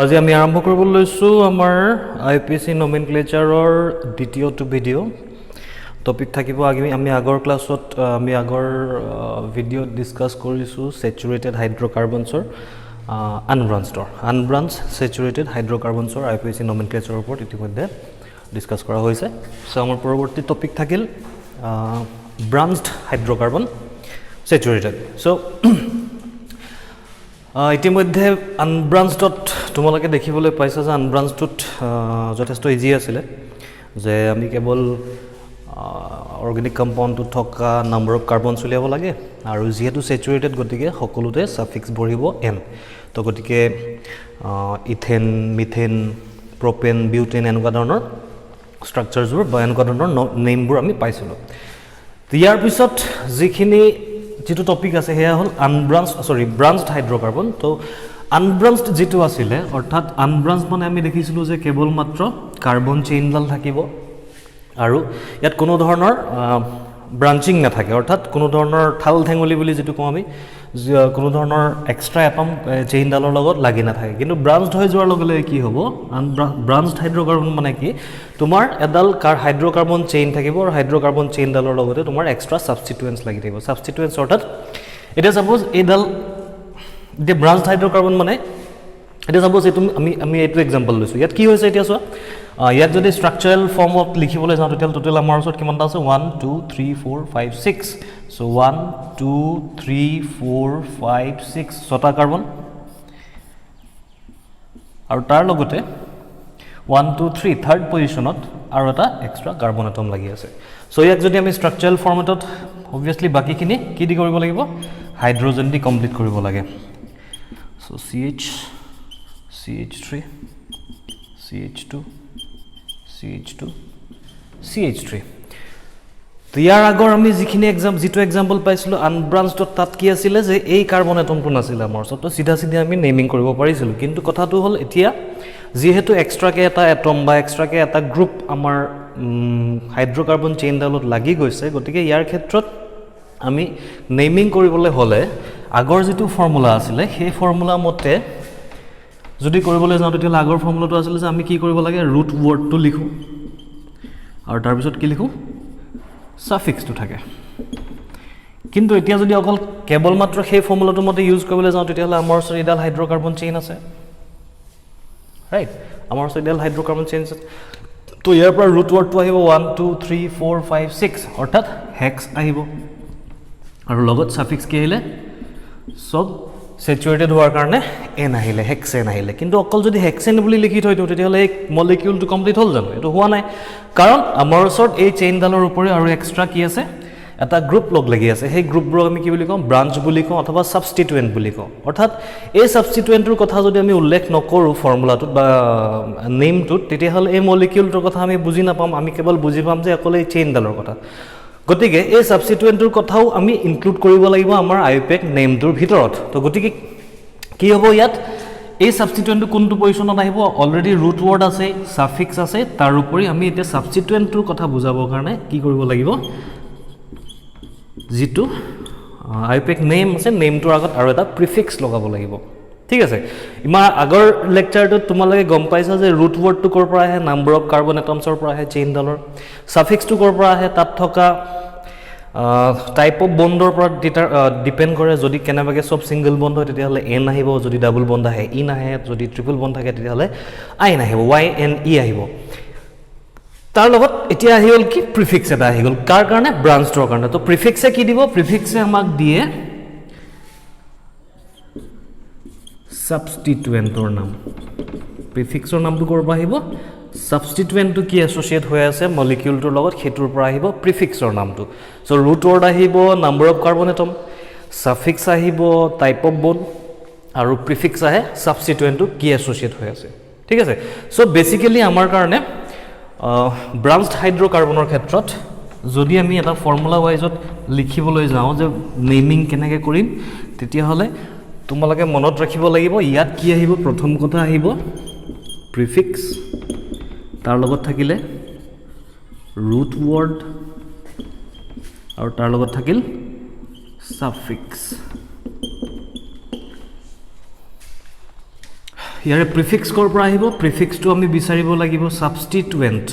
আজি আমি আৰম্ভ কৰিব লৈছো আমাৰ আইপিএসি নমেনক্লেচাৰৰ দ্বিতীয়টো ভিডিও টপিক থাকিব আমি আগৰ ক্লাছত আমি আগৰ ভিডিও ডিসকাস কৰিছো স্যাচুৰেটেড হাইড্ৰকাৰ্বনছৰ আনব্ৰাঞ্চড স্যাচুৰেটেড হাইড্ৰকাৰ্বনছৰ আইপিএসি নমেনক্লেচাৰৰ ওপৰত ইতিমধ্যে ডিসকাস কৰা হৈছে সো আমাৰ পৰৱৰ্তী টপিক থাকিল ব্ৰাঞ্চড হাইড্ৰকাৰ্বন স্যাচুৰেটেড সো ইতিমধ্যে আনব্ৰাঞ্চডত তোমালোকে দেখিবলৈ পাইছা যে আনব্ৰাঞ্চডত যথেষ্ট ইজি আছিল যে আমি কেৱল অৰ্গেনিক কম্পাউণ্ডত থকা নাম্বাৰ অফ কাৰ্বনছ উলিয়াব লাগে আৰু যেহেতু স্যাচুৰেটেড গতিকে সকলোতে সাফিক্স বঢ়িব n তো গতিকে ইথেন মিথেন প্ৰপেন বিউটেন এনেকুৱা ধৰণৰ ষ্ট্ৰাকচাৰবোৰ বা এনেকুৱা ধৰণৰ নেমবোৰ আমি পাইছিলো ইয়াৰ পিছত যিখিনি যেটো টপিক আছে হেয়া হল ব্ৰাঞ্চড হাইড্ৰকাৰ্বন তো আনব্ৰাঞ্চড যেটো আছিলে অৰ্থাৎ আনব্ৰাঞ্চ মানে আমি দেখিছিলো যে কেৱল মাত্ৰ কাৰ্বন চেইনডাল থাকিব আৰু ইয়াত কোনো ধৰণৰ ব্ৰাঞ্চিং নাথাকে অৰ্থাৎ কোনো ধৰণৰ ঠাল ঠেঙলি বুলি যেটো কম আমি কোনো ধৰণৰ এক্সট্ৰা এটম চেইনডালৰ লগত লাগি নাথাকে কিন্তু ব্ৰাঞ্চড হৈ যোৱাৰ লগে লগে কি হ'ব ব্ৰাঞ্চড হাইড্ৰকাৰ্বন মানে কি তোমাৰ এডাল হাইড্ৰকাৰ্বন চেইন থাকিব আৰু হাইড্ৰকাৰ্বন চেইনডালৰ লগতে তোমাৰ এক্সট্ৰা সাবস্টিটুয়েন্টস লাগি থাকিব সাবস্টিটুয়েন্টস অৰ্থাৎ এটা সাপোজ এডাল যে ব্ৰাঞ্চড হাইড্ৰকাৰ্বন মানে এটা সাপোজ আমি এইটো এক্সাম্পল লৈছো ইয়াত কি হৈছে এতিয়া চোৱা ইয়াত যদি স্ট্ৰাকচাৰাল ফৰ্মত লিখিবলৈ যাওঁ টোটাল আমাৰ ওচৰত কিমানটা আছে 1 2 3 4 5 6 সো 1 2 3 4 5 6 ছটা কাৰ্বন আৰু তাৰ লগতে 1 2 3 থাৰ্ড পজিশনত আৰু এটা এক্সট্ৰা কাৰ্বন এটম লাগি আছে সো ইয়াক যদি আমি স্ট্ৰাকচাৰাল ফৰ্মেটত obviously বাকিখিনি কি দি কৰিব লাগিব হাইড্ৰোজেন দি কমপ্লিট কৰিব লাগে so CH3 CH2 CH2 CH3 তো ইয়াৰ আগৰ আমি যিখিনি যেটো এক্সাম্পল পাইছিলো আনব্ৰাঞ্চড তাত কি আছিল যে এই কাৰ্বন এটমটো নাছিল আমাৰ সত সিধা আমি নেমিং কৰিব পাৰিছিল কিন্তু কথাটো হল এতিয়া যেহেতু এক্সট্ৰাকে এটা এটম বা এক্সট্ৰাকে এটা গ্ৰুপ আমাৰ হাইড্ৰকাৰ্বন চেইনডালত লাগি গৈছে গতিকে ইয়াৰ ক্ষেত্ৰত আমি নেমিং কৰিবলৈ হলে আগৰ যেটো ফৰ্মুলা আছিল সেই ফৰ্মুলা মতে যদি কৰিবলৈ যাওঁ তেতিয়া আগৰ ফৰ্মুলাটো আছিল যে আমি কি কৰিব লাগে ৰুট ওয়াৰ্ডটো লিখো আৰু তাৰ পিছত কি লিখো সাফিক্সটো থাকে কিন্তু এতিয়া যদি অকল কেৱল মাত্ৰ সেই ফৰ্মুলাটো মতে ইউজ কৰিবলৈ যাওঁ তেতিয়া আমাৰ ওচৰত এডাল হাইড্ৰকাৰ্বন চেইন আছে ৰাইট আমাৰ ওচৰত এডাল হাইড্ৰকাৰ্বন চেইন আছে তো ইয়াৰ পৰা ৰুট ওয়াৰ্ডটো আহিব 1 2 3 4 5 6 অৰ্থাৎ হেক্স আহিব আৰু লগত সাফিক্স কি আহিলে সব স্যাচুৰেটেড হোৱাৰ কাৰণে n আহিলে হেক্সেন আহিলে কিন্তু অকল যদি হেক্সেন বুলি লিখি থৈ দিও তেতিয়া হলে এই মলিকিউলটো কমপ্লিট হ'ল জানো এটো হোৱা নাই কাৰণ আমাৰ ওচৰত এই চেইনডালৰ ওপৰে আৰু এক্সট্ৰা কি আছে এটা গ্ৰুপ লগ লাগি আছে সেই গ্ৰুপবোৰ আমি কি বুলি কম ব্ৰাঞ্চ বুলি কম অথবা সাবস্টিটুয়েন্ট বুলি কম অৰ্থাৎ এই সাবস্টিটুয়েন্টৰ কথা যদি আমি উল্লেখ নকৰো ফৰ্মুলাটোত বা নেমটোত তেতিয়া হলে এই মলিকিউলটোৰ কথা আমি বুজি নাপাম আমি কেৱল বুজি পাম যে অকল এই চেইনডালৰ কথা গতিকে এই সাবস্টিটুয়েন্টৰ কথাও আমি ইনক্লুড কৰিব লাগিব আমাৰ আইপিএক নেমটোৰ ভিতৰত তো গতিকে কি হ'ব ইয়াত এই সাবস্টিটুয়েন্টটো কোনটো পজিশনত আহিব অলৰেডি ৰুট ওয়াৰ্ড আছে সাফিক্স আছে তাৰ উপৰি আমি এতিয়া সাবস্টিটুয়েন্টৰ কথা বুজাবৰ কাৰণে কি কৰিব লাগিব যেটো আইপিএক নেম আছে নেমটোৰ আগত আৰু এটা প্ৰিফিক্স লগাব লাগিব ঠিক আছে ইমা আগৰ লেকচাৰটো তোমালোকে গম পাইছা যে ৰুট ওয়াৰ্ডটো কৰ পৰা আহে নাম্বাৰ অফ কাৰ্বন এটমছৰ পৰা আহে চেইনডালৰ সাফিক্সটো কৰ পৰা আহে তাত থকা টাইপ অফ বন্ডৰ পৰা ডিপেন্ড কৰে যদি কেনেবাকে সব সিঙ্গল বন্ড হয় তেতিয়া হলে n আহিব যদি ডাবল বন্ড আহে e নাহে যদি ট্ৰিপল বন্ড থাকে তেতিয়া হলে i নাহিব y n e আহিব তাৰ লগত এতিয়া আহিল কি প্ৰিফিক্স এটা আহিল কাৰ কাৰণে ব্ৰাঞ্চডৰ কাৰণে তো প্ৰিফিক্সে কি দিব প্ৰিফিক্সে আমাক দিয়ে সাবস্টিটুয়েন্টৰ নাম প্ৰিফিক্সৰ নামটো কৰবা আহিব সাবস্টিটুয়েন্টটো কি এসোসিয়েট হৈ আছে মলিকিউলটোৰ লগত হেতুৰ পৰা আহিব প্ৰিফিক্সৰ নামটো সো ৰুট ওয়াৰ্ড আহিব number of carbon atom suffix আহিব টাইপ অফ বন্ড আৰু প্ৰিফিক্স আহে সাবস্টিটুয়েন্টটো কি এসোসিয়েট হৈ আছে ঠিক আছে সো বেসিক্যালি আমাৰ কাৰণে ব্ৰাঞ্চড হাইড্ৰকাৰ্বনৰ ক্ষেত্ৰত যদি আমি এটা ফৰ্মুলা ওয়াইজত লিখিবলৈ যাওঁ যে নেমিং কেনেকৈ কৰিম তেতিয়া হলে তোমালোকে মনত ৰাখিব লাগিব ইয়াত কি আহিব প্ৰথম কথা আহিব প্ৰিফিক্স তাৰ লগত থাকিলে ৰুট ওয়াৰ্ড আৰু তাৰ লগত থাকিল সাফিক্স ইয়াৰে প্ৰিফিক্স কৰ পৰা আহিব প্ৰিফিক্সটো আমি বিচাৰিব লাগিব সাবষ্টিটুৱেন্ট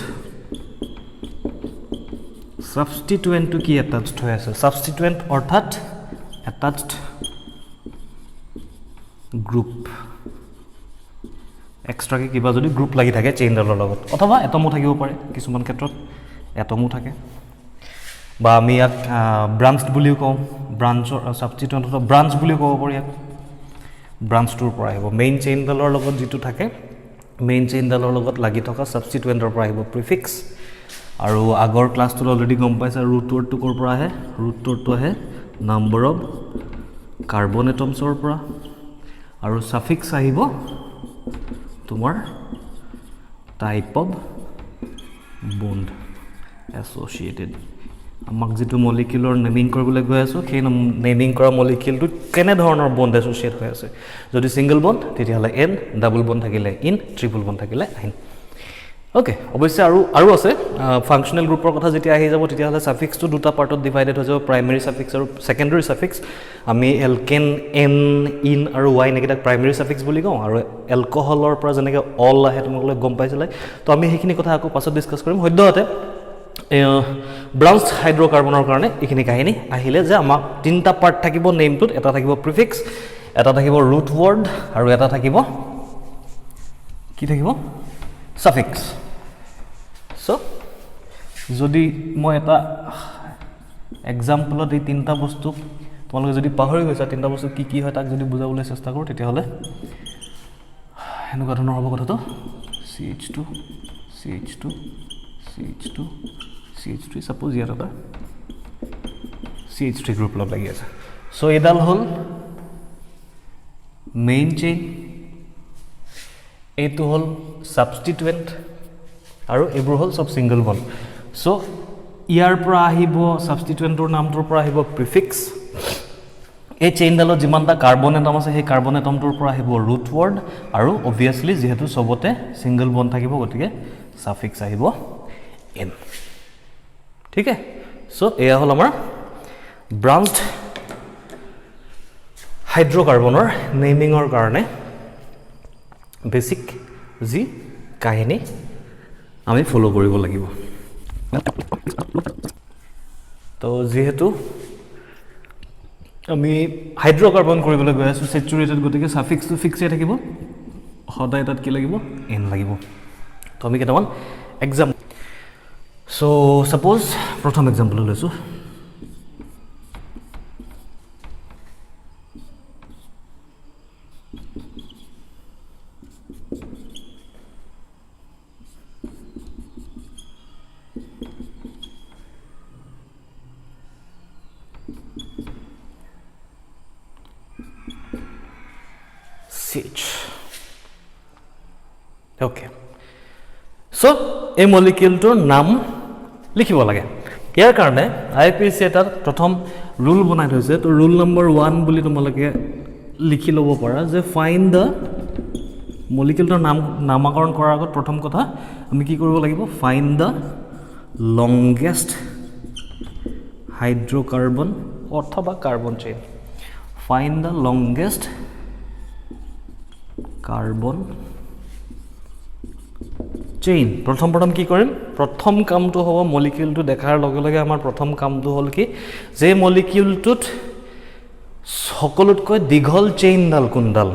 সাবষ্টিটুৱেন্টটো কি এটাচড হৈ আছে সাবষ্টিটুৱেন্ট অৰ্থাৎ এটাচড গ্ৰুপ এক্সট্ৰাকে কিবা যদি গ্ৰুপ লাগি থাকে চেইনডালৰ লগত অথবা এটমো থাকিব পাৰে কিছুমান ক্ষেত্ৰত এটমো থাকে বা আমি ইয়াক ব্ৰাঞ্চড বুলিও কওঁ ব্ৰাঞ্চৰ সাবষ্টিটুৱেন্ট অথবা ব্ৰাঞ্চ বুলিও ক'ব পাৰি ইয়াক ব্ৰাঞ্চটোৰ পৰা আহিব মেইন চেইনডালৰ লগত যিটো থাকে মেইন চেইনডালৰ লগত লাগি থকা সাবষ্টিটুৱেন্টৰ পৰা আহিব প্ৰিফিক্স আৰু আগৰ ক্লাছটোত অলৰেডি গম পাইছা ৰুট ৱৰ্ডটো ক'ৰ পৰা আহে ৰুট ৱৰ্ডটো আহে নাম্বাৰ অফ কাৰ্বন এটমছৰ পৰা আৰু সাফিক্স আহিব তোমাৰ টাইপ অফ বন্ড এছ'চিয়েটেড আমাক যেটো মলিকিউলৰ নেমিং কৰিবলৈ গৈ আছো সেই নেমিং কৰা মলিকিউলটো কেনে ধৰণৰ বন্ড এছ'চিয়েট হৈ আছে যদি সিঙ্গল বন্ড তেতিয়াহ'লে n ডাবল বন্ড থাকিলে ইন ট্ৰিপল বন্ড থাকিলে আইন ওকে অৱশ্যে আৰু আছে ফাংচনেল গ্ৰুপৰ কথা যেতিয়া আহি যাব তেতিয়াহ'লে সাফিক্সটো দুটা পাৰ্টত ডিভাইডেড হৈ যাব প্ৰাইমেৰী সাফিক্স আৰু সেকেন্ডাৰী সাফিক্স আমি এলকেন n ইন আৰু y নেকেটাক প্ৰাইমেৰী সাফিক্স বুলি কওঁ আৰু এলকহলৰ পৰা যেনেকৈ অল আহে তোমালোকে গম পাইছিলা তো আমি সেইখিনি কথা আকৌ পাছত ডিসকাস কৰিম সদ্যহতে ব্ৰাউন্স হাইড্ৰকাৰ্বনৰ কাৰণে এইখিনি কাহিনী আহিলে যে আমাক তিনটা পাৰ্ট থাকিব নেমটোত এটা থাকিব প্ৰিফিক্স এটা থাকিব ৰুট ৱৰ্ড আৰু এটা থাকিব কি থাকিব সাফিক্স সো যদি মই এটা এক্সাম্পলত এই তিনটা বস্তু তোমালোকে যদি পাহৰি গৈছা তিনটা বস্তু কি কি হয় তাক যদি বুজাবলৈ চেষ্টা কৰোঁ তেতিয়াহ'লে এনেকুৱা ধৰণৰ হ'ব কথাটো CH2 CH2 CH2 CH3 suppose ইয়াত এটা CH3 গ্ৰুপ লগ লাগি আছে সো এডাল হ'ল মেইন চেইন এইটো হ'ল সাবষ্টিটুৱেন্ট আৰু এইবোৰ হ'ল সব সিঙ্গল বন্ড সো ইয়াৰ পৰা আহিব সাবষ্টিটুৱেন্টৰ নামটোৰ পৰা আহিব প্ৰিফিক্স এই চেইনডালত যিমানটা কাৰ্বন এটম আছে সেই কাৰ্বন এটমটোৰ পৰা আহিব ৰুট ৱৰ্ড আৰু অবভিয়াছলি যেহেতু সবতে সিঙ্গল বন্ড থাকিব গতিকে সাফিক্স আহিব n ঠিক আছে সো এয়া হ'ল আমাৰ ব্ৰাঞ্চড হাইড্ৰকাৰ্বনৰ নেমিঙৰ কাৰণে বেসিক যি কাহিনী আমি ফলো কৰিব লাগিব তো যেহেতু আমি হাইড্ৰকাৰ্বন কৰিবলৈ গৈ আছো স্যাচুৰেটেড গতিকে সাফিক্সটো ফিক্সে থাকিব সদায় তাত কি লাগিব n লাগিব তো আমি কেইটামান এক্সাম্পল So suppose প্ৰথম এক্সাম্পল লৈছো CH okay so এই মলিকিউলটোৰ নাম লিখিব লাগে ইয়াৰ কাৰণে আইপিসি এটা প্ৰথম ৰুল বনাই থৈছে তো ৰুল নম্বৰ 1 বুলি তোমালোকে লিখি ল'ব পাৰা যে ফাইন্ড দা মলিকিউলটোৰ নামকৰণ কৰাৰ আগত প্ৰথম কথা আমি কি কৰিব লাগিব ফাইন্ড দা লংগেষ্ট হাইড্ৰকাৰ্বন অথবা কাৰ্বন চেইন ফাইন্ড দা লংগেষ্ট কাৰ্বন চেইন প্ৰথম কি কৰিম প্ৰথম কামটো হ'ব মলিকিউলটো দেখাৰ লগে লগে আমাৰ প্ৰথম কামটো হ'ল কি যে মলিকিউলটোত সকলোতকৈ দীঘল চেইনডাল কোনডাল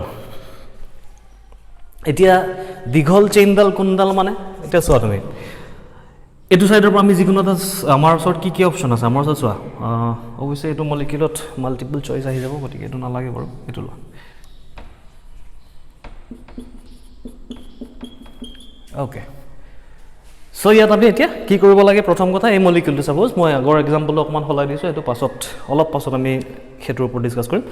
এতিয়া দীঘল চেইনডাল কোনডাল মানে এটা চোৱা তুমি এটো সাইডৰ পৰা আমি যিকোনো এটা আমাৰ ওচৰত কি অপচন আছে আমাৰ ওচৰত চোৱা অৱশ্যে এটো মলিকিউলত মাল্টিপল চইচ আহি যাব গতিকে এটো নালাগে বাৰু এটো লোৱা ওকে সো ইয়াত আমি এতিয়া কি কৰিব লাগে প্ৰথম কথা এই মলিকিউলটো সাপোজ মই আগৰ এক্সাম্পল অকমান হলাই দিছো এটো অলপ পাছত আমি হেতৰ ওপৰত ডিসকাস কৰিম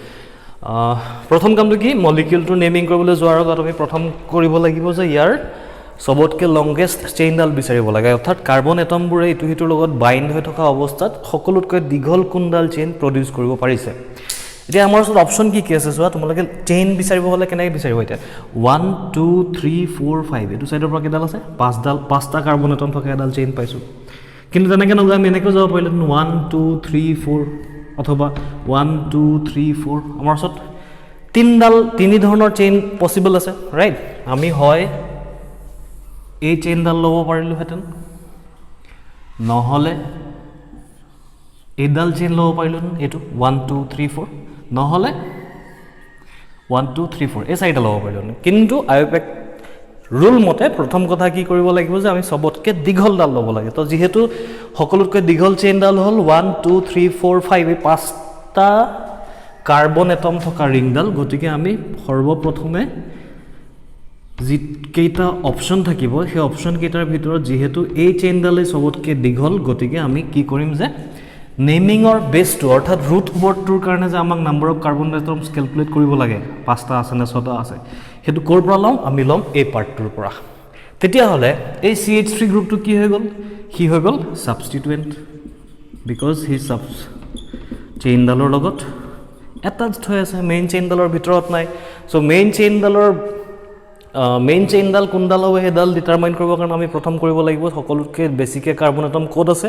প্ৰথম কামটো কি মলিকিউলটো নেমিং কৰিবলৈ যোৱাৰ আগত আমি প্ৰথম কৰিব লাগিব যে ইয়াৰ সবতকে লংগেষ্ট চেইনডাল বিচাৰিব লাগে অৰ্থাৎ কাৰ্বন এটমবোৰে ইটো হিটোৰ লগত বাইন্ড হৈ থকা অৱস্থাত সকলোতকৈ দীঘল কোনডাল চেইন প্ৰডিউস কৰিব পাৰিছে এতিয়া আমাৰ ওচৰত অপচন কি আছে চোৱা তোমালোকে চেইন বিচাৰিব হলে কেনেকৈ বিচাৰিব এতিয়া 1 2 3 4 5 এটো সাইডৰ পৰা কেডাল আছে পাঁচটা কাৰ্বন এটম থকা এডাল চেইন পাইছো কিন্তু তেনেকৈ নগা আমি এনেকৈ যাব পাৰিলে 1 2 3 4 অথবা 1 2 3 4 আমাৰ ওচৰত তিনি ধৰণৰ চেইন পসিবল আছে ৰাইট আমি হয় এই চেইনডাল ল'ব পাৰিলোহেঁতেন নহ'লে এইডাল চেইন ল'ব পাৰিলোহেঁতেন এইটো 1 2 3 4 নহ'লে 1 2 3 4 এই চাৰিটা ল'ব পাৰিলোহেঁতেন কিন্তু আইঅ'পেক ৰুল মতে প্ৰথম কথা কি কৰিব লাগিব যে আমি সবতকে দীঘলডাল ল'ব লাগে তো যেহেতু সকলোতকৈ দীঘল চেইনডাল হ'ল 1 2 3 4 5 এই পাঁচটা কাৰ্বন এটম থকা ৰিংডাল গতিকে আমি সৰ্বপ্ৰথমে যি কেইটা অপচন থাকিব সেই অপচন কেইটাৰ ভিতৰত যেহেতু এই চেইনডালে সবতকে দীঘল গতিকে আমি কি কৰিম যে নেমিঙৰ বেছটো অৰ্থাৎ ৰুট ৱৰ্ডটোৰ কাৰণে যে আমাক number of carbon atoms calculate কৰিব লাগে পাঁচটা আছে নে ছটা আছে সেইটো ক'ৰ পৰা ল'ম আমি ল'ম এই পাৰ্টটোৰ পৰা তেতিয়াহ'লে এই CH3 গ্ৰুপটো কি হৈ গ'ল কি হৈ গ'ল ছাবষ্টিটুৱেণ্ট বিকজ হি চেইনডালৰ লগত এটাচড হৈ আছে মেইন চেইনডালৰ ভিতৰত নাই চ' মেইন চেইনডাল কোনডাল হ'ব সেইডাল ডিটাৰমাইন কৰিবৰ কাৰণে আমি প্ৰথম কৰিব লাগিব সকলোতকৈ বেছিকৈ কাৰ্বন এটম ক'ত আছে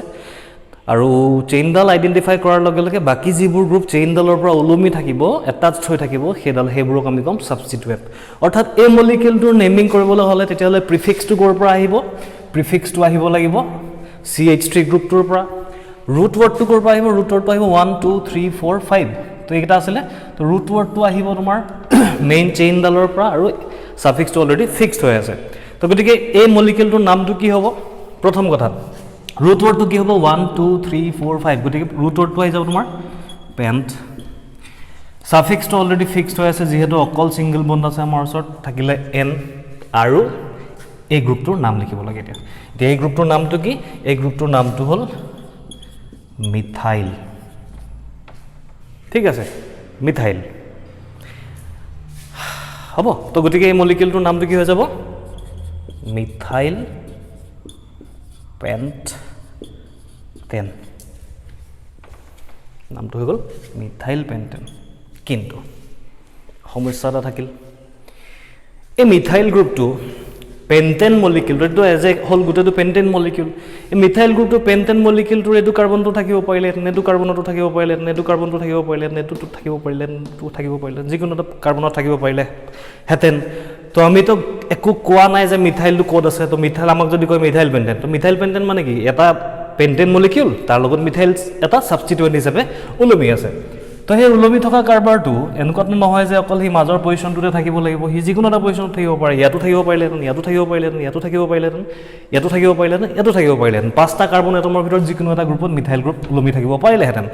আৰু চেইনডাল আইডেন্টিফাই কৰাৰ লগে লগে বাকি যিবোৰ গ্ৰুপ চেইনডালৰ পৰা ওলমি থাকিব এটাচড হৈ থাকিব সেইবোৰক আমি ক'ম ছাবষ্টিটুৱেণ্ট অৰ্থাৎ এই মলিকিউলটোৰ নেমিং কৰিবলৈ হ'লে তেতিয়াহ'লে প্ৰিফিক্সটো ক'ৰ পৰা আহিব প্ৰিফিক্সটো আহিব লাগিব CH3 গ্ৰুপটোৰ পৰা ৰুট ৱৰ্ডটো ক'ৰ পৰা আহিব ৰুট ৱৰ্ডটো আহিব 1 2 3 4 5 তো এইকেইটা আছিলে তো ৰুট ৱৰ্ডটো আহিব তোমাৰ মেইন চেইনডালৰ পৰা আৰু ছাফিক্সটো অলৰেডি ফিক্সড হৈ আছে তো গতিকে এই মলিকিউলটোৰ নামটো কি হ'ব প্ৰথম কথা ৰুট ৱৰ্ডটো কি হ'ব 1 2 3 4 5 গতিকে ৰুট ৱৰ্ডটো আহি যাব তোমাৰ পেণ্ট ছাফিক্সটো অলৰেডি ফিক্সড হৈ আছে যিহেতু অকল ছিংগল বন্ড আছে আমাৰ ওচৰত থাকিলে N আৰু এই গ্ৰুপটোৰ নাম লিখিব লাগে এতিয়া এই গ্ৰুপটোৰ নামটো কি এই গ্ৰুপটোৰ নামটো হ'ল মিথাইল ঠিক আছে মিথাইল হ'ব তো গতিকে এই মলিকিউলটোৰ নামটো কি হৈ যাব মিথাইল পেণ্টেন নামটো হৈ গ'ল মিথাইল পেণ্টেন কিন্তু সমস্যা এটা থাকিল এই মিথাইল গ্ৰুপটো পেণ্টেন মলিকিউলটো এজ এ হ'ল গোটেইটো পেণ্টেন মলিকিউল এই মিথাইল গ্ৰুপটো পেণ্টেন মলিকিউলটোৰ এইটো কাৰ্বনটো থাকিব পাৰিলেহেঁতেন এইটো কাৰ্বনতো থাকিব পাৰিলেহেঁতেন এইটো কাৰ্বনটো থাকিব পাৰিলেহেঁতেন এইটোতো থাকিব পাৰিলেহেঁতেন যিকোনো এটা কাৰ্বনত থাকিব পাৰিলেহেঁতেন তো আমিতো একো কোৱা নাই যে মিথাইলটো ক'ত আছে তো মিথাইল আমাক যদি কয় মিথাইল পেণ্টেন তো মিথাইল পেণ্টেন মানে কি এটা পেণ্টেন মলিকিউল তাৰ লগত মিথাইল এটা ছাবষ্টিটুৱেণ্ট হিচাপে ওলমি আছে তো সেই ওলমি থকা কাৰ্বাৰটো এনেকুৱাটো নহয় যে অকল সি মাজৰ পজিশ্যনটোতে থাকিব লাগিব সি যিকোনো এটা পজিশ্যনত থাকিব পাৰে ইয়াতো থাকিব পাৰিলেহেঁতেন ইয়াতো থাকিব পাৰিলেহেঁতেন ইয়াতো থাকিব পাৰিলেহেঁতেন ইয়াতো থাকিব পাৰিলেহেঁতেন ইয়াতো থাকিব পাৰিলেহেঁতেন পাঁচটা কাৰ্বন এটমৰ ভিতৰত যিকোনো এটা গ্ৰুপত মিথাইল গ্ৰুপ ওলমি থাকিব পাৰিলেহেঁতেন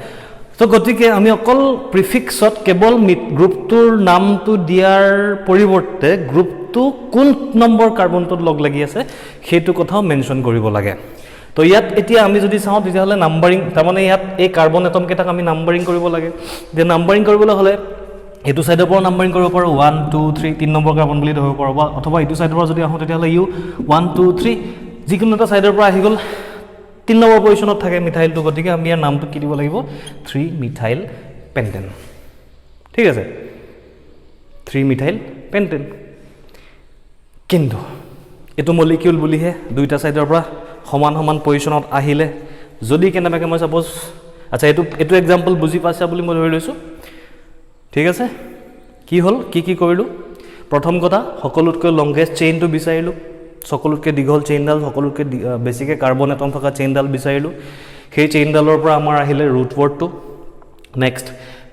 তো গতিকে আমি অকল প্ৰিফিক্সত কেৱল গ্ৰুপটোৰ নামটো দিয়াৰ পৰিৱৰ্তে গ্ৰুপটো কোন নম্বৰ কাৰ্বনটোত লগ লাগি আছে সেইটো কথাও মেনশ্যন কৰিব লাগে তো ইয়াত এতিয়া আমি যদি চাওঁ তেতিয়াহ'লে নাম্বাৰিং তাৰমানে ইয়াত এই কাৰ্বন এটম কেইটাক আমি নাম্বাৰিং কৰিব লাগে যে নাম্বাৰিং কৰিবলৈ হ'লে এইটো ছাইডৰ পৰা নাম্বাৰিং কৰিব পাৰোঁ 1 2 3 3 নম্বৰ কাৰ্বন বুলি ধৰিব পাৰোঁ বা অথবা এইটো ছাইডৰ পৰা যদি আহোঁ তেতিয়াহ'লে 1 2 3 যিকোনো এটা ছাইডৰ পৰা আহি গ'ল 3 নম্বৰ পজিশ্যনত থাকে মিথাইলটো গতিকে আমি ইয়াৰ নামটো কি দিব লাগিব 3 মিথাইল পেণ্টেন ঠিক আছে 3 মিথাইল পেণ্টেন কিন্তু এইটো মলিকিউল বুলিহে দুইটা ছাইডৰ পৰা সমান সমান পজিশ্যনত আহিলে যদি কেনেবাকৈ মই ছাপ'জ আচ্ছা এইটো এক্সাম্পল বুজি পাইছা বুলি মই ধৰি লৈছোঁ ঠিক আছে কি হ'ল কি কৰিলোঁ প্ৰথম কথা সকলোতকৈ লংগেষ্ট চেইনটো বিচাৰিলোঁ সকলোতকৈ দীঘল চেইনডাল সকলোতকৈ বেছিকৈ কাৰ্বন এটম থকা চেইনডাল বিচাৰিলোঁ সেই চেইনডালৰ পৰা আমাৰ আহিলে ৰুট ৱৰ্ডটো নেক্সট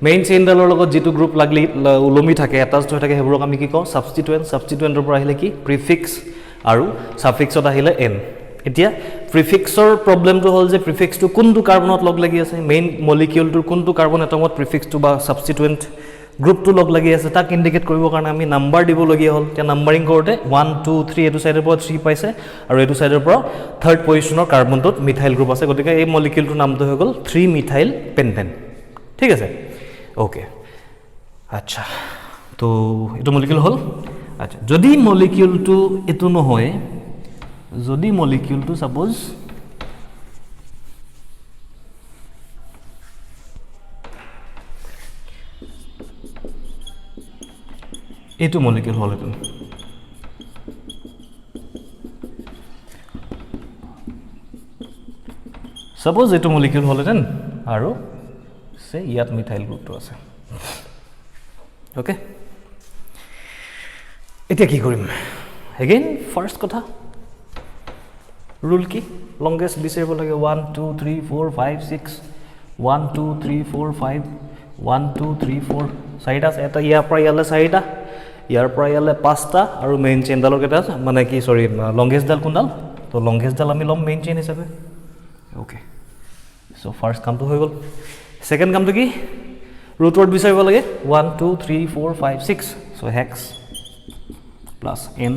মেইন চেইনডালৰ লগত যিটো গ্ৰুপ লাগলি ওলমি থাকে এটাচড হৈ থাকে সেইবোৰক আমি কি কওঁ ছাবষ্টিটুৱেণ্টৰ পৰা আহিলে কি প্ৰিফিক্স আৰু ছাফিক্সত আহিলে N এতিয়া প্ৰিফিক্সৰ প্ৰব্লেমটো হ'ল যে প্ৰিফিক্সটো কোনটো কাৰ্বনত লগ লাগি আছে মেইন মলিকিউলটোৰ কোনটো কাৰ্বন এটমত প্ৰিফিক্সটো বা ছাবষ্টিটুৱেণ্ট গ্ৰুপটো লগ লাগি আছে তাক ইণ্ডিকেট কৰিবৰ কাৰণে আমি নাম্বাৰ দিবলগীয়া হ'ল এতিয়া নাম্বাৰিং কৰোঁতে 1 2 3 এইটো ছাইডৰ পৰা 3 পাইছে আৰু এইটো ছাইডৰ পৰা থাৰ্ড পজিশ্যনৰ কাৰ্বনটোত মিথাইল গ্ৰুপ আছে গতিকে এই মলিকিউলটোৰ নামটো হৈ গ'ল 3 মিথাইল পেণ্টেন ঠিক আছে ওকে আচ্ছা তো এইটো মলিকিউল হ'ল আচ্ছা যদি মলিকিউলটো এইটো নহয় যদি মলিকিউলটো সাপোজ এইটো মলিকিউল হ'ল এইটো সাপোজ এইটো মলিকিউল হ'লহেঁতেন আৰু সে ইয়াত মিথাইল গ্ৰুপটো আছে ওকে এতিয়া কি কৰিম এগেইন ফাৰ্ষ্ট কথা ৰুল কি লংগেষ্ট বিচাৰিব লাগে 1 2 3 4 5 6 1 2 3 4 5 1 2 3 4 চাৰিটা এটা ইয়াৰ পৰা ইয়ালে চাৰিটা ইয়াৰ পৰা ইয়ালে পাঁচটা আৰু মেইন চেইনডালৰ কেইটা মানে কি সৰি লংগেষ্ট ডাল কোনডাল তো লংগেষ্ট ডাল আমি লম মেইন চেইন হিচাপে ওকে সো ফাৰ্ষ্ট কামটো হৈ গ'ল সেকেন্ড কামটো কি ৰুট ৱৰ্ড বিচাৰিব লাগে 1 2 3 4 5 6 so hex plus n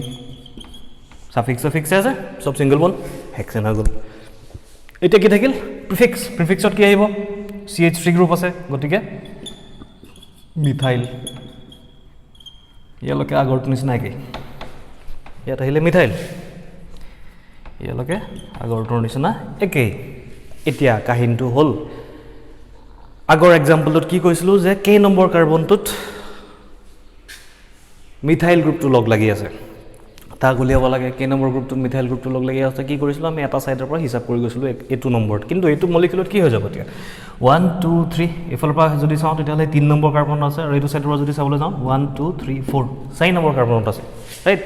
suffix আছে সব সিঙ্গল বন হেক্সেন হৈ গ'ল এটা কি থাকিল প্ৰিফিক্সত কি আহিব CH3 গ্ৰুপ আছে গতিকে মিথাইল ইয়ালকে আগৰটো নিচিনা কি ইয়াত আহিলে মিথাইল ইয়ালকে আগৰটোৰ নিচিনা একেই এতিয়া কাহিনীটো হ'ল আগৰ এক্সাম্পলত কি কৈছিলো যে কে নম্বৰ কাৰ্বনটোত মিথাইল গ্ৰুপটো লগ লাগি আছে তাক উলিয়াব লাগে কে নম্বৰ গ্ৰুপটো মিথাইল গ্ৰুপটো লগ লাগি আছে কি কৰিছিলো আমি এটা সাইডৰ পৰা হিসাব কৰি গৈছিলো এটো নম্বৰত কিন্তু এটো মলিকুলত কি হৈ যাব এতিয়া 1 2 3 এফালৰ পৰা যদি চাও তেতিয়ালে 3 নম্বৰ কাৰ্বন আছে আৰু এটো সাইডৰ পৰা যদি চাবলৈ যাও 1 2 3 4 চাৰি নম্বৰ কাৰ্বনত আছে ৰাইট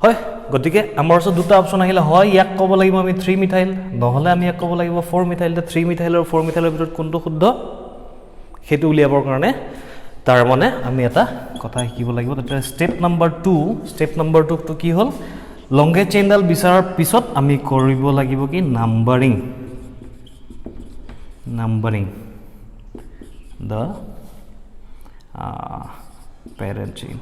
হয় গতিকে আমাৰ ওচৰত দুটা অপচন আহিলে হয় ইয়াক ক'ব লাগিব আমি 3 মিথাইল নহলে আমি ইয়াক ক'ব লাগিব 4 মিথাইল 3 মিথাইল আৰু 4 মিথাইলৰ ভিতৰত কোনটো শুদ্ধ হেতু উলিয়াবৰ কাৰণে তাৰ মানে আমি এটা কথা শিকিব লাগিব তাতে স্টেপ নাম্বাৰ 2 টো কি হ'ল লংগেষ্ট চেইনডাল বিচাৰাৰ পিছত আমি কৰিব লাগিব কি numbering the parent chain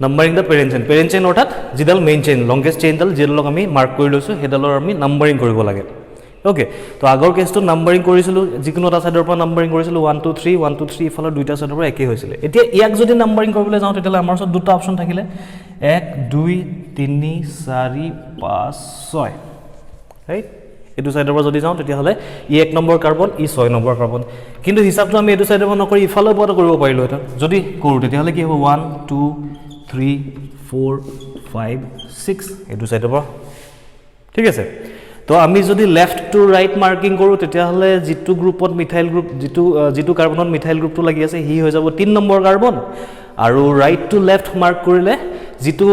numbering the parent chain অৰ্থাৎ যিডাল মেইন চেইন লংগেষ্ট চেইনডাল যিডালক আমি মাৰ্ক কৰি লৈছো হেডালৰ আমি নাম্বাৰিং কৰিব লাগে ওকে তো আগৰ কেছটো নাম্বাৰিং কৰিছিলো যিকোনো এটা সাইডৰ পৰা নাম্বাৰিং কৰিছিলো 1 2 3 1 2 3 ইফালৰ দুইটা সাইডৰ পৰা একেই হৈছিল এতিয়া ইয়াক যদি নাম্বাৰিং কৰিবলৈ যাওঁ তেতিয়ালে আমাৰ ওচৰত দুটা অপচন থাকিলে 1 2 3 4 5 6 ৰাইট এটো সাইডৰ পৰা যদি যাওঁ তেতিয়ালে ই 1 নম্বৰ কাৰ্বন ই 6 নম্বৰ কাৰ্বন কিন্তু হিসাবটো আমি এটো সাইডৰ পৰা নকৰি ইফালৰ পৰা কৰিব পাৰিলো এটা যদি কৰো তেতিয়ালে কি হ'ব 1 2 3 4 5 6 এটো সাইডৰ পৰা ঠিক আছে তো আমি যদি লেফট টু ৰাইট মাৰ্কিং কৰো তেতিয়াহলে জিটু গ্ৰুপত মিথাইল গ্ৰুপ জিটু কাৰ্বনত মিথাইল গ্ৰুপটো লাগি আছে হি হৈ যাব 3 নম্বৰ কাৰ্বন আৰু ৰাইট টু লেফট মাৰ্ক কৰিলে জিটু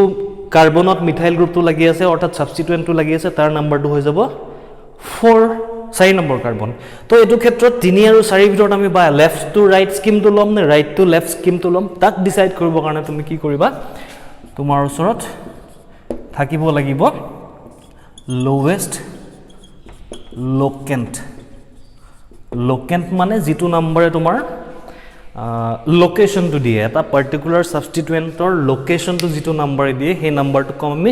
কাৰ্বনত মিথাইল গ্ৰুপটো লাগি আছে অৰ্থাৎ সাবস্টিটুয়েন্টটো লাগি আছে তাৰ নাম্বাৰটো হৈ যাব 4 নম্বৰ কাৰ্বন তো এটো ক্ষেত্ৰত 3 আৰু 4 ভিতৰত আমি বা লেফট টু ৰাইট স্কিমটো লম নে ৰাইট টু লেফট স্কিমটো লম তাক ডিসাইড কৰিব কাৰণে তুমি কি কৰিবা তোমাৰ ওচৰত থাকিব লাগিব লোৱেষ্ট লোকেন্ট মানে যেটো নম্বৰে তোমাৰ লোকেশনটো দিয়ে এটা পাৰ্টিকুলাৰ সাবস্টিটুয়েন্টৰ লোকেশনটো যেটো নম্বৰে দিয়ে সেই নম্বৰটো কম আমি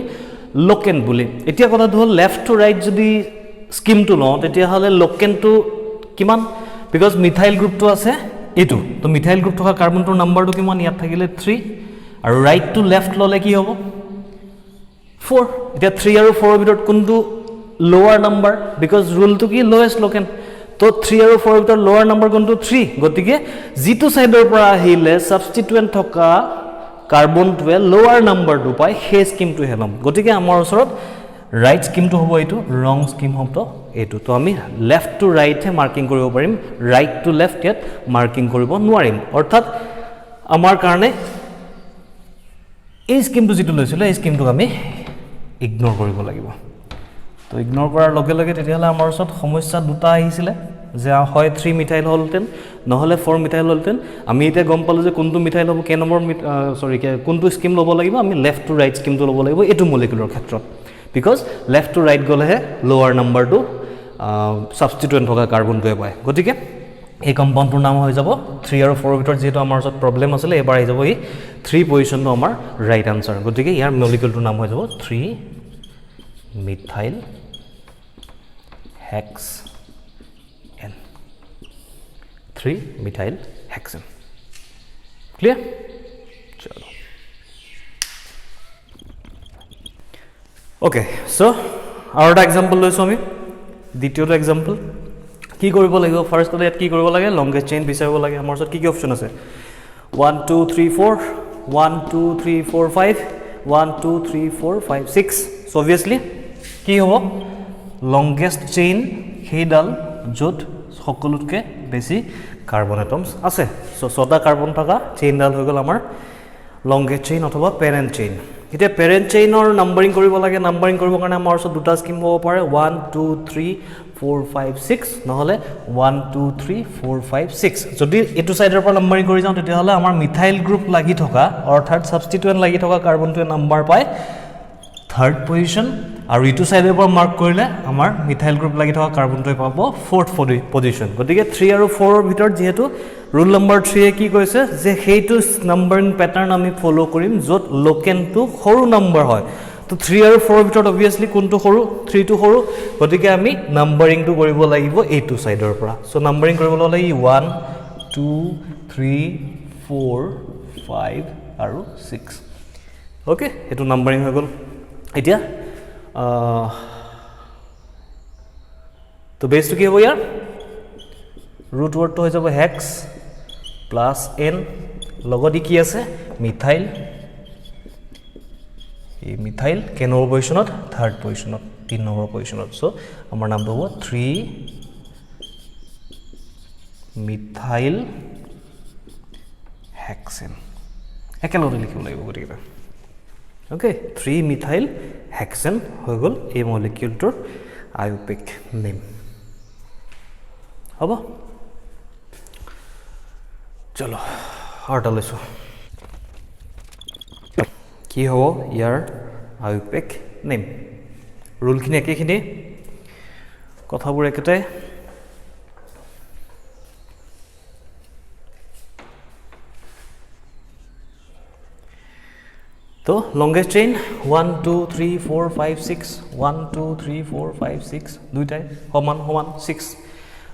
লোকেন্ট বুলি এতিয়া কথাটো হ'ল লেফট টু ৰাইট যদি স্কিমটো লওঁ তেতিয়াহলে লোকেন্টটো কিমান বিকজ মিথাইল গ্ৰুপটো আছে এটো তো মিথাইল গ্ৰুপ থকা কাৰ্বনটোৰ নম্বৰটো কিমান ইয়াত থাকিলে 3 আৰু ৰাইট টু লেফট ললে কি হ'ব 4 এতিয়া 3 আৰু 4 ভিতৰত কোনটো lower number because rule to ki lowest loken to 3 আৰু 4 ভিতৰত lower number কোনটো 3 গতিকে জিটো সাইডৰ পৰা আহিলে সাবস্টিটুয়েন্ট থকা কাৰ্বনটোৱে lower number টো পায় সেই স্কিমটো হেলম গতিকে আমাৰ ওচৰত ৰাইট স্কিমটো হ'ব এটো ৰং স্কিম হ'ব এটো তো আমি লেফট টু ৰাইট হে মাৰ্কিং কৰিব পাৰিম ৰাইট টু লেফট ইয়াত মাৰ্কিং কৰিব নোৱাৰিম অৰ্থাৎ আমাৰ কাৰণে এই স্কিমটো যেটো লৈছিল এই স্কিমটো আমি ইগনোৰ কৰিব লাগিব তো ইগনোৰ কৰাৰ লগে লগে তেতিয়ালে আমাৰ ওচৰত সমস্যা দুটা আহিছিল যে হয় 3 মিথাইল হলতেন নহলে 4 মিথাইল হলতেন আমি এতিয়া গম পালো যে কোনটো মিথাইল হ'ব কে নম্বৰ কোনটো স্কিম ল'ব লাগিব আমি লেফট টু ৰাইট স্কিমটো ল'ব লাগিব এটো মলিকুলাৰ ক্ষেত্ৰত বিকজ লেফট টু ৰাইট গলেহে লোৱাৰ নম্বৰটো সাবস্টিটুয়েন্ট থকা কাৰ্বনটোৱে পায় গতিকে এই কম্পাউণ্ডটোৰ নাম হৈ যাব 3 আৰু 4 ভিতৰত যেটো আমাৰ ওচৰত প্ৰবলেম আছিল এবাৰ আহি যাব এই 3 পজিশনটো আমাৰ ৰাইট আনসাৰ গতিকে ইয়াৰ মলিকুলটোৰ নাম হৈ যাব 3 methyl hexane 3 methyl hexane clear chalo okay so our example loiso ami দ্বিতীয়টো example কি কৰিব লাগিব ফাৰ্স্ট ইয়াত কি কৰিব লাগে লংগেষ্ট চেইন বিচাৰিব লাগে আমাৰ ওচৰত কি অপচন আছে 1 2 3 4 1 2 3 4 5 1 2 3 4 5 6 so obviously কি হ'ব লংগেষ্ট চেইন হেডাল যত সকলোতকে বেছি কাৰ্বন এটমছ আছে সো 6টা কাৰ্বন থকা চেইনডাল হৈ গ'ল আমাৰ লংগেষ্ট চেইন অথবা পেৰেণ্ট চেইন এতিয়া পেৰেণ্ট চেইনৰ নাম্বাৰিং কৰিব লাগে নাম্বাৰিং কৰিবৰ কাৰণে আমাৰ ওচৰত দুটা স্কিম হ'ব পাৰে 1 2 3 4 5 6 নহলে 1 2 3 4 5 6 যদি এটো সাইডৰ পৰা নাম্বাৰিং কৰি যাওঁ তেতিয়াহলে আমাৰ মিথাইল গ্ৰুপ লাগি থকা অৰ্থাৎ সাবস্টিটুয়েন্ট লাগি থকা কাৰ্বনটোৱে নাম্বাৰ পায় থাৰ্ড পজিশন আৰু ইটো সাইডৰ পৰা মাৰ্ক কৰিলে আমাৰ মিথাইল গ্ৰুপ লাগি থকা কাৰ্বনটোৱে পাব ফৰ্থ পজিশন গতিকে 3 আৰু 4 ৰ ভিতৰত যেহেতু ৰুল নম্বৰ 3 এ কি কৈছে যে হেইটো নাম্বাৰিং প্যাটাৰ্ন আমি ফলো কৰিম যত লোকেনটো সৰু নম্বৰ হয় তো 3 আৰু 4 ৰ ভিতৰত obviously কোনটো সৰু 3 টো সৰু গতিকে আমি নাম্বাৰিংটো কৰিব লাগিব এইটো সাইডৰ পৰা সো নাম্বাৰিং কৰিবলৈ হলে 1 2 3 4 5 আৰু 6 ওকে এটো নাম্বাৰিং হৈ গল এতিয়া তো বেসটো কি হ'ব ইয়াৰ ৰুট ওয়াৰ্ডটো হৈ যাব হেক্স প্লাস n লগতে কি আছে মিথাইল এই মিথাইল কে নম্বৰ পজিশনত থাৰ্ড পজিশনত 3 নম্বৰ পজিশনত সো আমাৰ নামটো হ'ব 3 মিথাইল হেক্সেন একেলগে লিখিব লাগিব গতিকে ওকে 3 মিথাইল হেক্সেন হৈ গল এই মলিকিউলটোৰ আইউপিক নেম হ'ব চলো আৰটা লৈছো কি হ'ব ইয়াৰ আইউপিক নেম ৰুলখিনি একেখিনি কথাবোৰ একেটাই তো লংগেষ্ট চেইন 1 2 3 4 5 6 1 2 3 4 5 6 দুইটাই সমান সমান 6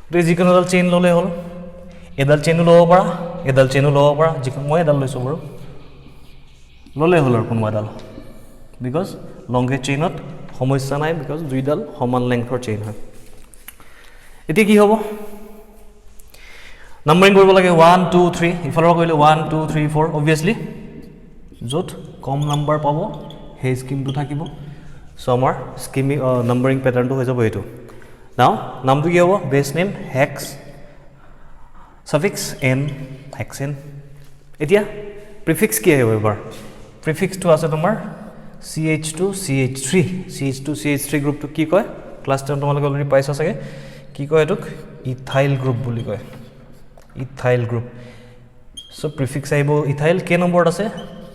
তো যিকোনোডাল চেইন ললে হল এডাল চেইনো লব পাৰা এডাল চেইনো লব পাৰা যিকোনো মই এডাল লৈছো বাৰু ললে হল আৰু কোনোবা এডাল বিকজ লংগেষ্ট চেইনত সমস্যা নাই বিকজ দুইডাল সমান লেংথৰ চেইন হয় এতিয়া কি হ'ব নাম্বাৰিং কৰিব লাগে 1 2 3 ইফালৰ কৰিলে 1 2 3 4 obviously যত কম নাম্বাৰ পাব হে স্কিমটো থাকিব সো আমাৰ স্কিমি নাম্বাৰিং প্যাটাৰ্নটো হৈ যাব এটো নাও নামটো কি হ'ব base name hex suffix n hexane এতিয়া প্ৰিফিক্স কি আহিব এবাৰ প্ৰিফিক্সটো আছে তোমাৰ CH2 CH3 CH2 CH3 গ্ৰুপটো কি কয় ক্লাছ 10 তোমালোকে অলৰেডি পাইছা চাগে কি কয় এটোক ইথাইল গ্ৰুপ বুলি কয় ইথাইল গ্ৰুপ সো প্ৰিফিক্স আহিব ইথাইল কে নম্বৰত আছে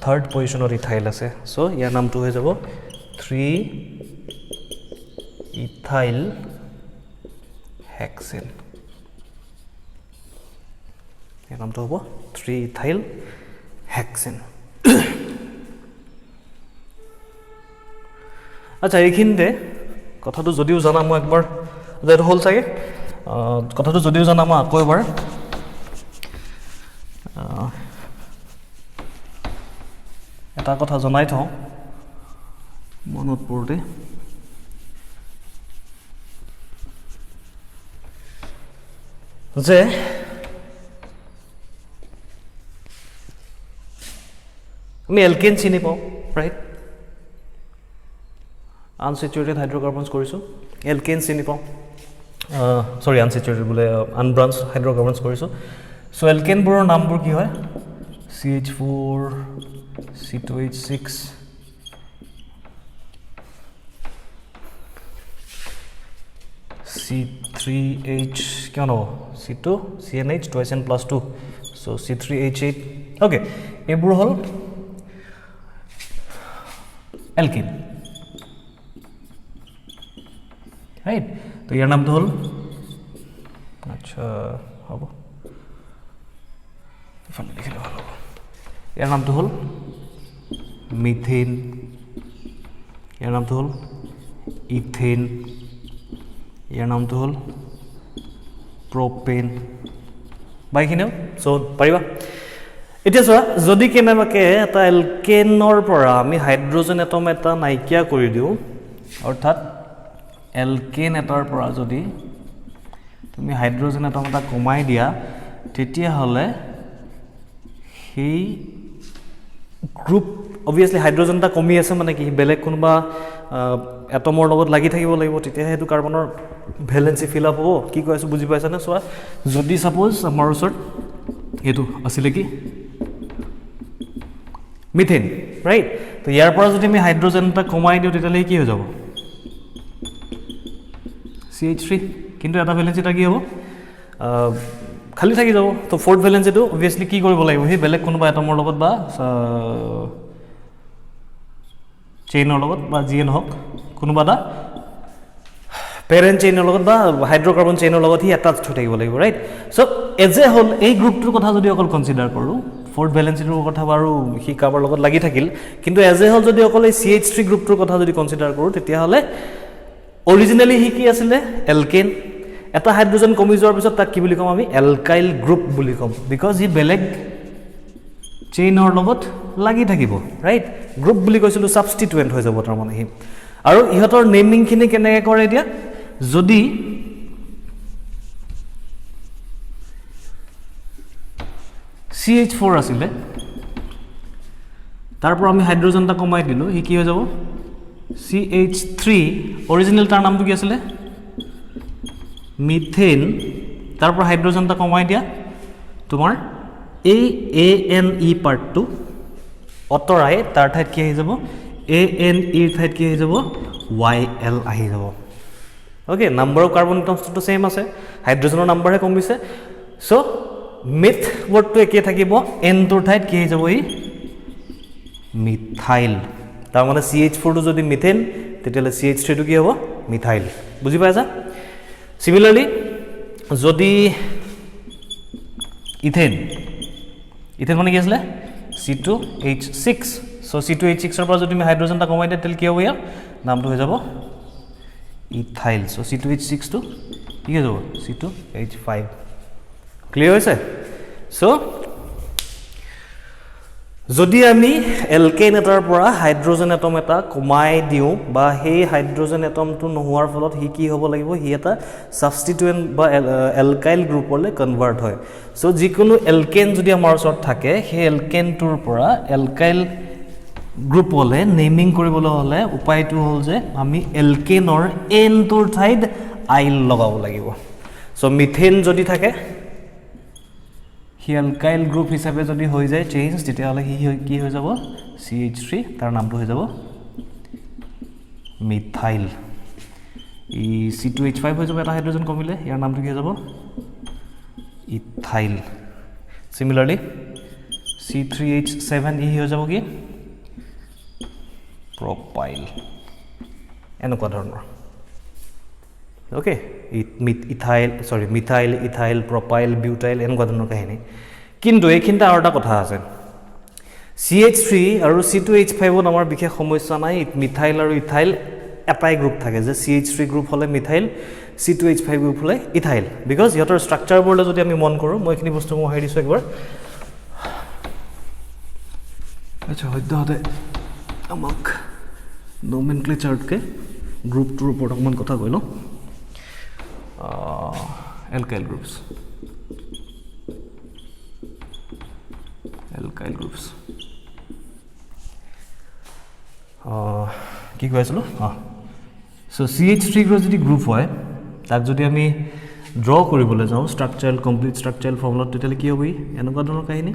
থাৰ্ড পজিশনত ইথাইল আছে সো ইয়াৰ নামটো হৈ যাব 3 ইথাইল হেক্সেন ইয়াৰ নামটো হ'ব 3 ইথাইল হেক্সেন আচ্ছা এইখিনিতে কথাটো যদিও জানা মই একবাৰ যেটো হল চাগে কথাটো যদিও জানা মই আকৌ এবাৰ এটা কথা জনাই থওঁ মনত পৰোতে যে আমি এলকেন চিনি পাওঁ ৰাইট আনসেচুৰেটেড হাইড্ৰকাৰ্বনছ কৰিছো এলকেন চিনি পাওঁ সৰি আনসেচুৰেটেড বোলে আনব্ৰাঞ্চ হাইড্ৰকাৰ্বনছ কৰিছো সো এলকেনবোৰৰ নামবোৰ কি হয় CH4 C2H6 C3H क्या ना C2 CNH 2SN plus 2 so C3H8 okay एबुर हल एल्केन राइट तो यार नाम तो हल अच्छा हबो इफाले लिखले ভালো হবে यार नाम तो हल মিথেন यार नाम तो हल ইথেন ইয়াৰ নামটো হল প্ৰপেন বাইখিনেও সো পাৰিবা এতিয়া চোৱা যদি কেনেবাকে এটা এলকেনৰ পৰা আমি হাইড্ৰোজেন এটম এটা নাইকিয়া কৰি দিও অৰ্থাৎ এলকেন এটাৰ পৰা যদি তুমি হাইড্ৰোজেন এটম এটা কমাই দিয়া তেতিয়া হলে সেই গ্ৰুপ অবভিয়াছলি হাইড্ৰজেন এটা কমি আছে মানে কি বেলেগ কোনোবা এটমৰ লগত লাগি থাকিব লাগিব তেতিয়াহে সেইটো কাৰ্বনৰ ভেলেন্সি ফিল আপ হ'ব কি কৈ আছো বুজি পাইছানে চোৱা যদি সাপোজ আমাৰ ওচৰত এইটো আছিলে কি মিথেন ৰাইট তো ইয়াৰ পৰা যদি আমি হাইড্ৰজেন এটা কমাই দিওঁ তেতিয়ালে কি হৈ যাব CH3 কিন্তু এটা ভেলেন্সি এটা কি হ'ব খালি থাকি যাব তো ফোর্থ ভ্যালেন্সিটো অবভিয়াসলি কি কৰিব লাগিব হে বেলেগ কোনোবা এটমৰ লগত বা চেইনৰ লগত বা জিএন হক কোনোবা এটা পেৰেন্ট চেইনৰ লগত বা হাইড্ৰকাৰ্বন চেইনৰ লগত হি এটাচড হৈ থাকিব লাগিব right so as a whole এই গ্ৰুপটোৰ কথা যদি অকল কনসিডাৰ কৰো ফোৰ্থ ভ্যালেন্সিটোৰ কথা বাৰু হি কাৰ্বৰ লগত লাগি থাকিল কিন্তু এজ এ হোল যদি অকল এই CH3 গ্ৰুপটোৰ কথা যদি কনসিডাৰ কৰো তেতিয়া হলে অৰিজিনালি হি কি আছিল এলকেন এটা হাইড্ৰোজেন কমি যোৱাৰ পিছত তাক কি বুলি কম আমি এলকাইল গ্ৰুপ বুলি কম বিকজ ই বেলেগ চেইনৰ লগত লাগি থাকিব ৰাইট গ্ৰুপ বুলি কৈছিলো সাবস্টিটুয়েন্ট হৈ যাব তাৰ মানে হি আৰু ইহতৰ নেমিং খিনি কেনেকৈ কৰে এতিয়া যদি CH4 আছিলে তাৰ পৰা আমি হাইড্ৰোজেন এটা কমাই দিলো হি কি হৈ যাব CH3 অৰিজিনাল তাৰ নামটো কি আছিলে মিথেন তাৰ পৰা হাইড্ৰোজেন এটা কমাই দিয়া তোমাৰ এই ANE পাৰ্টটো অতৰাই তাৰ ঠাইত কি হৈ যাব ANE এৰ ঠাইত কি হৈ যাব YL আহি যাব okay number of carbon atoms তো সেম আছে হাইড্ৰোজেনৰ নাম্বাৰহে কমিছে সো মিথ ওয়াৰ্ডটো একে থাকিব N তোৰ ঠাইত কি হৈ যাব ই মিথাইল তাৰ মানে CH4 টো যদি মিথেন তেতিয়ালে CH3 টো কি হ'ব মিথাইল বুজি পাইছা Similarly, যদি ইথেন মানে কি আছিল C2H6 so C2H6 ৰ পৰা যদি আমি হাইড্ৰোজেন এটা কমাই দিওঁ তেল কি হ'ব ইয়াৰ নামটো হৈ যাব ইথাইল so C2H6 টো কি হৈ যাব C2H5 ক্লিয়াৰ হৈছে so যদি আমি এলকেন এটাৰ পৰা হাইড্ৰোজেন এটম এটা কমাই দিও বা সেই হাইড্ৰোজেন এটমটো নোহোৱাৰ ফলত হি কি হ'ব লাগিব হি এটা সাবস্টিটুয়েন্ট বা এলকাইল গ্ৰুপলৈ কনভাৰ্ট হয় সো যিকোনো এলকেন যদি আমাৰ ওচৰত থাকে সেই এলকেনটোৰ পৰা এলকাইল গ্ৰুপলৈ নেমিং কৰিবলৈ হলে উপায়টো হ'ল যে আমি এলকেনৰ এন টোৰ ঠাইত আইল লগাব লাগিব সো মিথেন যদি থাকে হি এলকাইল গ্ৰুপ হিচাপে যদি হৈ যায় চেঞ্জ তেতিয়াহলে হি কি হৈ যাব CH3 তাৰ নামটো হৈ যাব মিথাইল ই C2H5 হৈ যাব এটা হাইড্ৰোজেন কমিলে ইয়াৰ নামটো কি হৈ যাব ইথাইল সিমিলাৰলি C3H7 ই হৈ যাব কি প্ৰপাইল এনেকুৱা ধৰণৰ okay methyl ethyl propyl butyl এনেকুৱা ধৰণৰ কাহিনী কিন্তু এইখিনিতে আৰু এটা কথা আছে CH3 আৰু C2H5 ত আমাৰ বিশেষ সমস্যা নাই মিথাইল আৰু ইথাইল এটাই গ্ৰুপ থাকে যে CH3 গ্ৰুপ হলে মিথাইল C2H5 গ্ৰুপ হলে ইথাইল বিকজ ইহতৰ ষ্ট্ৰাকচাৰবোৰলৈ যদি আমি মন কৰো মই এইখিনি বস্তু মই দিছো একবাৰ আচ্ছা হয়তো আমাক নোমেনক্লেচাৰতকে গ্ৰুপটোৰ ওপৰত অকমান কথা কৈ লওঁ alkyl groups কি কৈছিলো সো CH3 গ্ৰুপ যদি গ্ৰুপ হয় তাক যদি আমি ড্ৰ কৰিবলৈ যাওঁ স্ট্ৰাকচাৰাল কমপ্লিট স্ট্ৰাকচাৰাল ফৰ্মুলা তেতিয়ালে কি হ'ব এনেকুৱা ধৰণৰ কাহিনী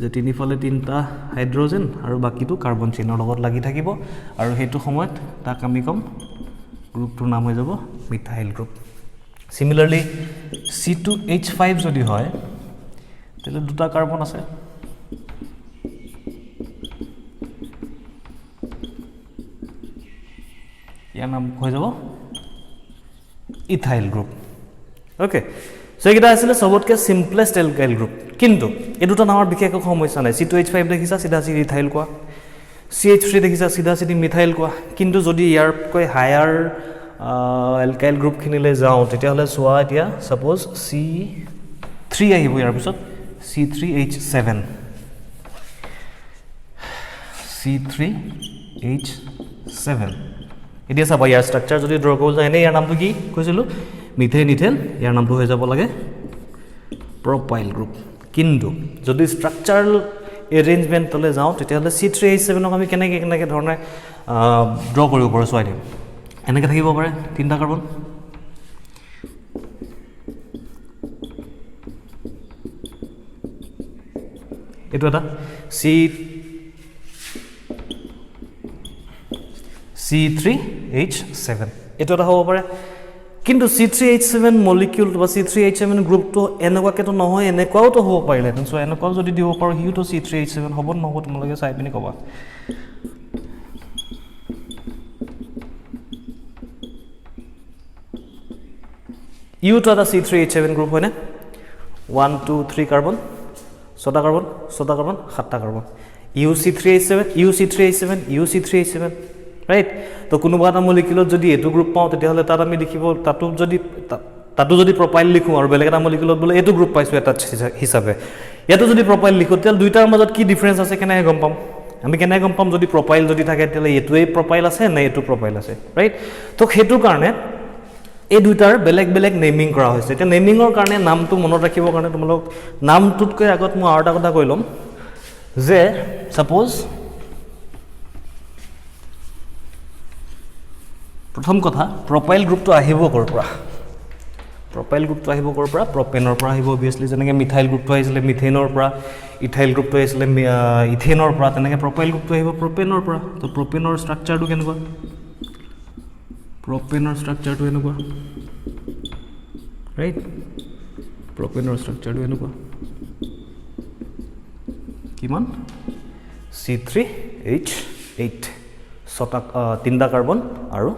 যে তিনিফালে তিনটা হাইড্ৰোজেন আৰু বাকিটো কাৰ্বন চেইনৰ লগত লাগি থাকিব আৰু হেতু সময়ত তাক আমি কম গ্ৰুপটোৰ নাম হৈ যাব মিথাইল গ্ৰুপ Similarly, C2H5 যদি হয় তেলে দুটা কাৰ্বন আছে ইয়াৰ নাম হৈ যাব ইথাইল গ্ৰুপ ওকে সো এটা আছিল সবতকে সিম্পলেস্ট এলকাইল গ্ৰুপ কিন্তু এই দুটা নামৰ বিশেষ একো সমস্যা নাই C2H5 দেখিছা সিধা সিধি ইথাইল কোৱা CH3 দেখিছা সিধা সিধি মিথাইল কোৱা কিন্তু যদি ইয়াৰ কৈ হায়াৰ এলকাইল গ্ৰুপ খিনিলে যাও তেতিয়াহলে সোৱা এতিয়া সাপোজ C3 আহিব ইয়াৰ পিছত C3H7 এতিয়া চাবা ইয়াৰ ষ্ট্ৰাকচাৰ যদি ড্ৰ কৰিব যায় এনে ইয়াৰ নামটো কি কৈছিলো মিথেন ইথেন ইয়াৰ নামটো হৈ যাব লাগে প্ৰপাইল গ্ৰুপ কিন্তু যদি ষ্ট্ৰাকচাৰাল এৰেঞ্জমেণ্টলৈ যাওঁ তেতিয়াহ'লে C3H7 ক আমি কেনেকৈ ধৰণে ড্ৰ কৰিব পাৰোঁ চোৱাই দিম এনেকৈ থাকিব পাৰে তিনিটা কাৰ্বন এইটো এটা C3H7 এইটো এটা হ'ব পাৰে কিন্তু C3H7 মলিকিউল বা C3H7 গ্ৰুপটো এনেকুৱাকেতো নহয় এনেকুৱাওতো হ'ব পাৰিলেহেঁতেন চ' এনেকুৱাও যদি দিব পাৰোঁ সিওতো C3H7 হ'ব নহ'ব তোমালোকে চাই পিনি ক'বা ইউটো এটা C3H7 গ্ৰুপ হয়নে 1 2 3 কাৰ্বন 6টা কাৰ্বন 7টা কাৰ্বন UC3H7 ৰাইট তো কোনোবা এটা মলিকিউলত যদি এইটো গ্ৰুপ পাওঁ তেতিয়াহ'লে তাত আমি লিখিব তাতো যদি প্ৰপাইল লিখোঁ আৰু বেলেগ এটা মলিকিউলত বোলে এইটো গ্ৰুপ পাইছোঁ এটা হিচাপে ইয়াতো যদি প্ৰপাইল লিখোঁ তেতিয়াহ'লে দুইটাৰ মাজত কি ডিফাৰেঞ্চ আছে কেনেকৈ গম পাম আমি কেনেকৈ গম পাম যদি প্ৰপাইল যদি থাকে তেতিয়াহ'লে এইটোৱেই প্ৰপাইল আছে নে এইটো প্ৰপাইল আছে ৰাইট তো সেইটো কাৰণে এই দুইটাৰ বেলেগ বেলেগ নেমিং কৰা হৈছে এতিয়া নেমিঙৰ কাৰণে নামটো মনত ৰাখিবৰ কাৰণে তোমালোক নামটোতকৈ আগত মই আৰু এটা কথা কৈ ল'ম যে ছাপ'জ প্ৰথম কথা প্ৰপাইল গ্ৰুপটো আহিব ক'ৰ পৰা প্ৰপেনৰ পৰা আহিব অবভিয়াছলি যেনেকৈ মিথাইল গ্ৰুপটো আহিছিলে মিথেনৰ পৰা ইথাইল গ্ৰুপটো আহিছিলে ইথেনৰ পৰা তেনেকৈ প্ৰপাইল গ্ৰুপটো আহিব প্ৰপেনৰ পৰা তো প্ৰপেনৰ ষ্ট্ৰাকচাৰটো কেনেকুৱা ৰাইট প্ৰপেনৰ ষ্ট্ৰাকচাৰটো এনেকুৱা কিমান C3H8 তিনিটা কাৰ্বন আৰু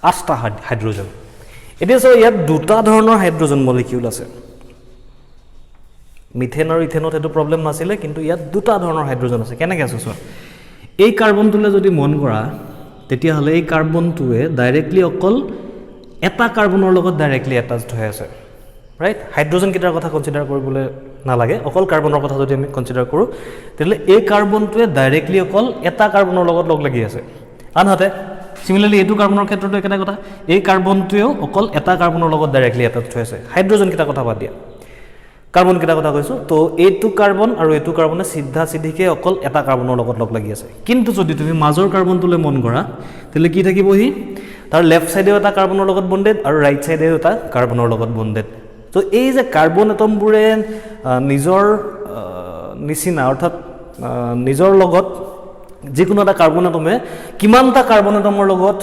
8টা হাইড্ৰজেন এতিয়া চাওঁ ইয়াত দুটা ধৰণৰ হাইড্ৰজেন মলিকিউল আছে মিথেন আৰু ইথেনত সেইটো প্ৰব্লেম নাছিলে কিন্তু ইয়াত দুটা ধৰণৰ হাইড্ৰজেন আছে কেনেকৈ আছে চোৱা এই কাৰ্বনটোলৈ যদি মন কৰা তেতিয়াহ'লে এই কাৰ্বনটোৱে ডাইৰেক্টলি অকল এটা কাৰ্বনৰ লগত ডাইৰেক্টলি এটাচড হৈ আছে ৰাইট হাইড্ৰজেন কেইটাৰ কথা কনচিডাৰ কৰিবলৈ নালাগে অকল কাৰ্বনৰ কথা যদি আমি কনচিডাৰ কৰোঁ তেতিয়াহ'লে এই কাৰ্বনটোৱে ডাইৰেক্টলি অকল এটা কাৰ্বনৰ লগত লগ লাগি আছে আনহাতে সিমিলাৰলি এইটো কাৰ্বনৰ ক্ষেত্ৰতো একেটা কথা এই কাৰ্বনটোৱেও অকল এটা কাৰ্বনৰ লগত ডাইৰেক্টলি এটাচড হৈ আছে হাইড্ৰজেন কেইটা কথা বাদ দিয়া কাৰ্বন কেইটা কথা কৈছোঁ তো এইটো কাৰ্বন আৰু এইটো কাৰ্বনে চিধাকে অকল এটা কাৰ্বনৰ লগত লগ লাগি আছে কিন্তু যদি তুমি মাজৰ কাৰ্বনটোলৈ মন কৰা তেতিয়াহ'লে কি থাকিবহি তাৰ লেফ্ট ছাইডেও এটা কাৰ্বনৰ লগত বণ্ডেড আৰু ৰাইট ছাইডেও এটা কাৰ্বনৰ লগত বণ্ডেড তো এই যে কাৰ্বন এটমবোৰে নিজৰ নিচিনা অৰ্থাৎ নিজৰ লগত যিকোনো এটা কাৰ্বন এটমে কিমানটা কাৰ্বন এটমৰ লগত